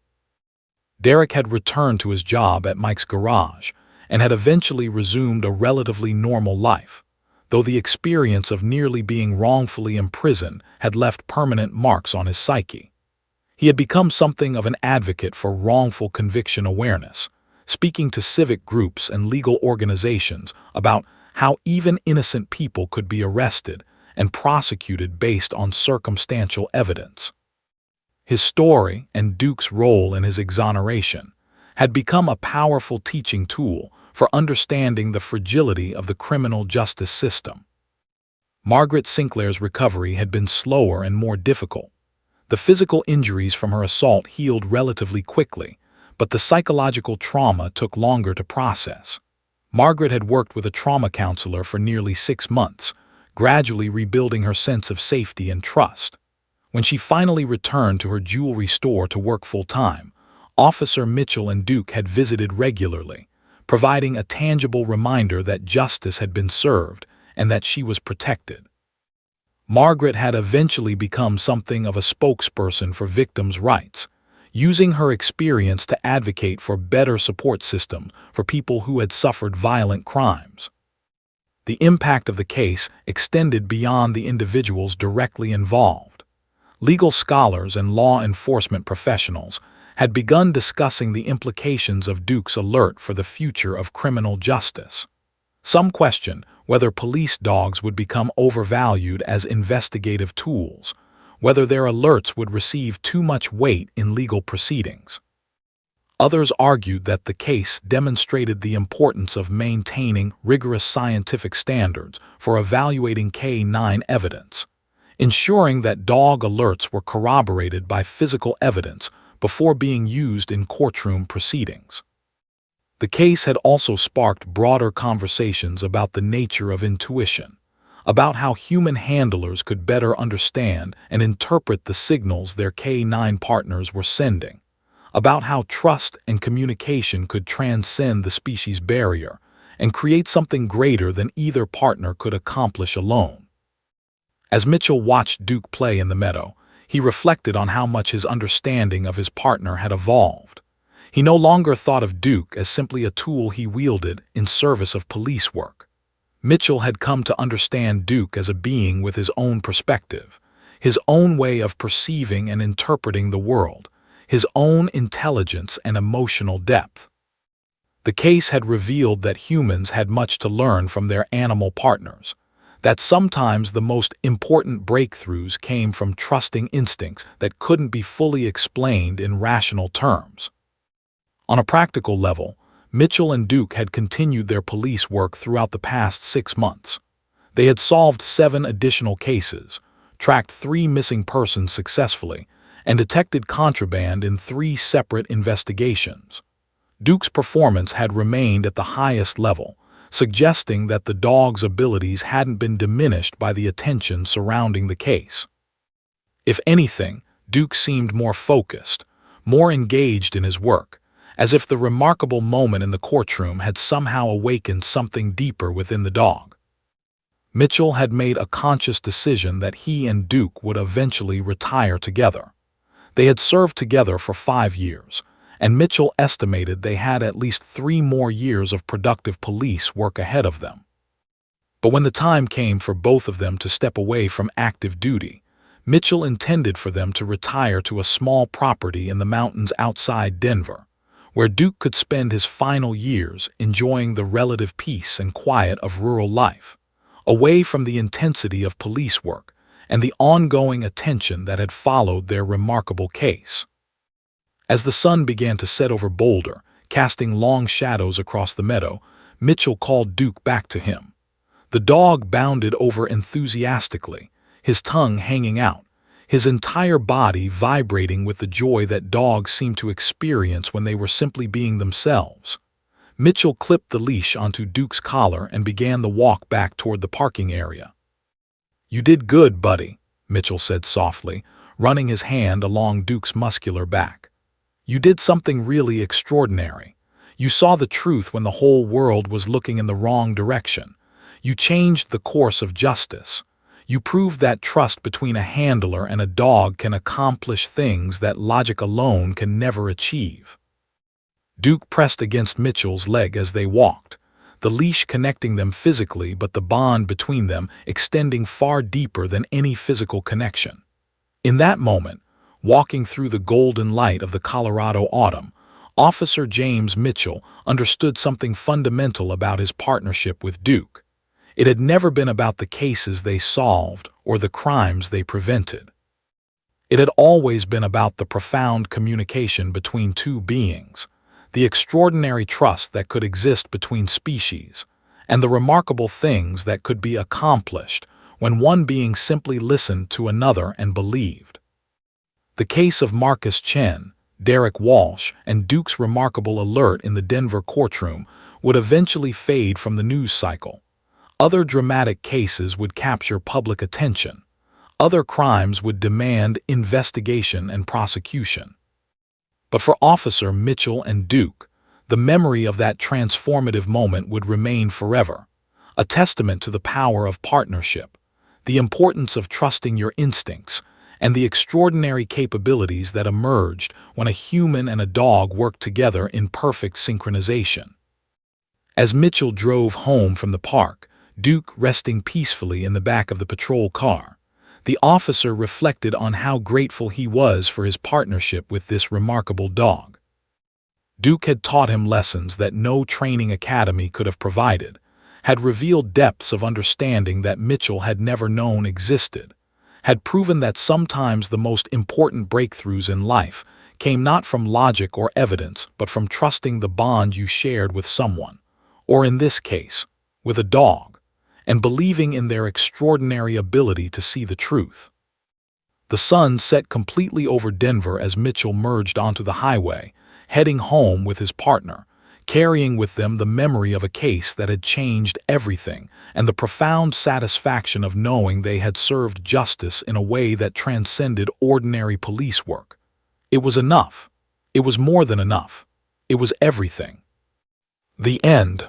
Derek had returned to his job at Mike's Garage and had eventually resumed a relatively normal life, though the experience of nearly being wrongfully imprisoned had left permanent marks on his psyche. He had become something of an advocate for wrongful conviction awareness, speaking to civic groups and legal organizations about how even innocent people could be arrested and prosecuted based on circumstantial evidence. His story and Duke's role in his exoneration had become a powerful teaching tool for understanding the fragility of the criminal justice system. Margaret Sinclair's recovery had been slower and more difficult. The physical injuries from her assault healed relatively quickly, but the psychological trauma took longer to process. Margaret had worked with a trauma counselor for nearly 6 months, gradually rebuilding her sense of safety and trust. When she finally returned to her jewelry store to work full-time, Officer Mitchell and Duke had visited regularly, providing a tangible reminder that justice had been served and that she was protected. Margaret had eventually become something of a spokesperson for victims' rights, using her experience to advocate for better support systems for people who had suffered violent crimes. The impact of the case extended beyond the individuals directly involved. Legal scholars and law enforcement professionals had begun discussing the implications of Duke's alert for the future of criminal justice. Some questioned whether police dogs would become overvalued as investigative tools, whether their alerts would receive too much weight in legal proceedings. Others argued that the case demonstrated the importance of maintaining rigorous scientific standards for evaluating K9 evidence, ensuring that dog alerts were corroborated by physical evidence before being used in courtroom proceedings. The case had also sparked broader conversations about the nature of intuition, about how human handlers could better understand and interpret the signals their K9 partners were sending, about how trust and communication could transcend the species barrier and create something greater than either partner could accomplish alone. As Mitchell watched Duke play in the meadow, he reflected on how much his understanding of his partner had evolved. He no longer thought of Duke as simply a tool he wielded in service of police work. Mitchell had come to understand Duke as a being with his own perspective, his own way of perceiving and interpreting the world, his own intelligence and emotional depth. The case had revealed that humans had much to learn from their animal partners, that sometimes the most important breakthroughs came from trusting instincts that couldn't be fully explained in rational terms. On a practical level, Mitchell and Duke had continued their police work throughout the past 6 months. They had solved 7 additional cases, tracked 3 missing persons successfully, and detected contraband in 3 separate investigations. Duke's performance had remained at the highest level, suggesting that the dog's abilities hadn't been diminished by the attention surrounding the case. If anything, Duke seemed more focused, more engaged in his work, as if the remarkable moment in the courtroom had somehow awakened something deeper within the dog. Mitchell had made a conscious decision that he and Duke would eventually retire together. They had served together for 5 years, and Mitchell estimated they had at least 3 more years of productive police work ahead of them. But when the time came for both of them to step away from active duty, Mitchell intended for them to retire to a small property in the mountains outside Denver, where Duke could spend his final years enjoying the relative peace and quiet of rural life, away from the intensity of police work and the ongoing attention that had followed their remarkable case. As the sun began to set over Boulder, casting long shadows across the meadow, Mitchell called Duke back to him. The dog bounded over enthusiastically, his tongue hanging out, his entire body vibrating with the joy that dogs seem to experience when they were simply being themselves. Mitchell clipped the leash onto Duke's collar and began the walk back toward the parking area. "You did good, buddy," Mitchell said softly, running his hand along Duke's muscular back. "You did something really extraordinary. You saw the truth when the whole world was looking in the wrong direction. You changed the course of justice. You proved that trust between a handler and a dog can accomplish things that logic alone can never achieve." Duke pressed against Mitchell's leg as they walked, the leash connecting them physically but the bond between them extending far deeper than any physical connection. In that moment, walking through the golden light of the Colorado autumn, Officer James Mitchell understood something fundamental about his partnership with Duke. It had never been about the cases they solved or the crimes they prevented. It had always been about the profound communication between 2 beings, the extraordinary trust that could exist between species, and the remarkable things that could be accomplished when one being simply listened to another and believed. The case of Marcus Chen, Derek Walsh, and Duke's remarkable alert in the Denver courtroom would eventually fade from the news cycle. Other dramatic cases would capture public attention. Other crimes would demand investigation and prosecution. But for Officer Mitchell and Duke, the memory of that transformative moment would remain forever, a testament to the power of partnership, the importance of trusting your instincts, and the extraordinary capabilities that emerged when a human and a dog worked together in perfect synchronization. As Mitchell drove home from the park, Duke resting peacefully in the back of the patrol car, the officer reflected on how grateful he was for his partnership with this remarkable dog. Duke had taught him lessons that no training academy could have provided, had revealed depths of understanding that Mitchell had never known existed, had proven that sometimes the most important breakthroughs in life came not from logic or evidence, but from trusting the bond you shared with someone, or in this case, with a dog, and believing in their extraordinary ability to see the truth. The sun set completely over Denver as Mitchell merged onto the highway, heading home with his partner, carrying with them the memory of a case that had changed everything and the profound satisfaction of knowing they had served justice in a way that transcended ordinary police work. It was enough. It was more than enough. It was everything. The end.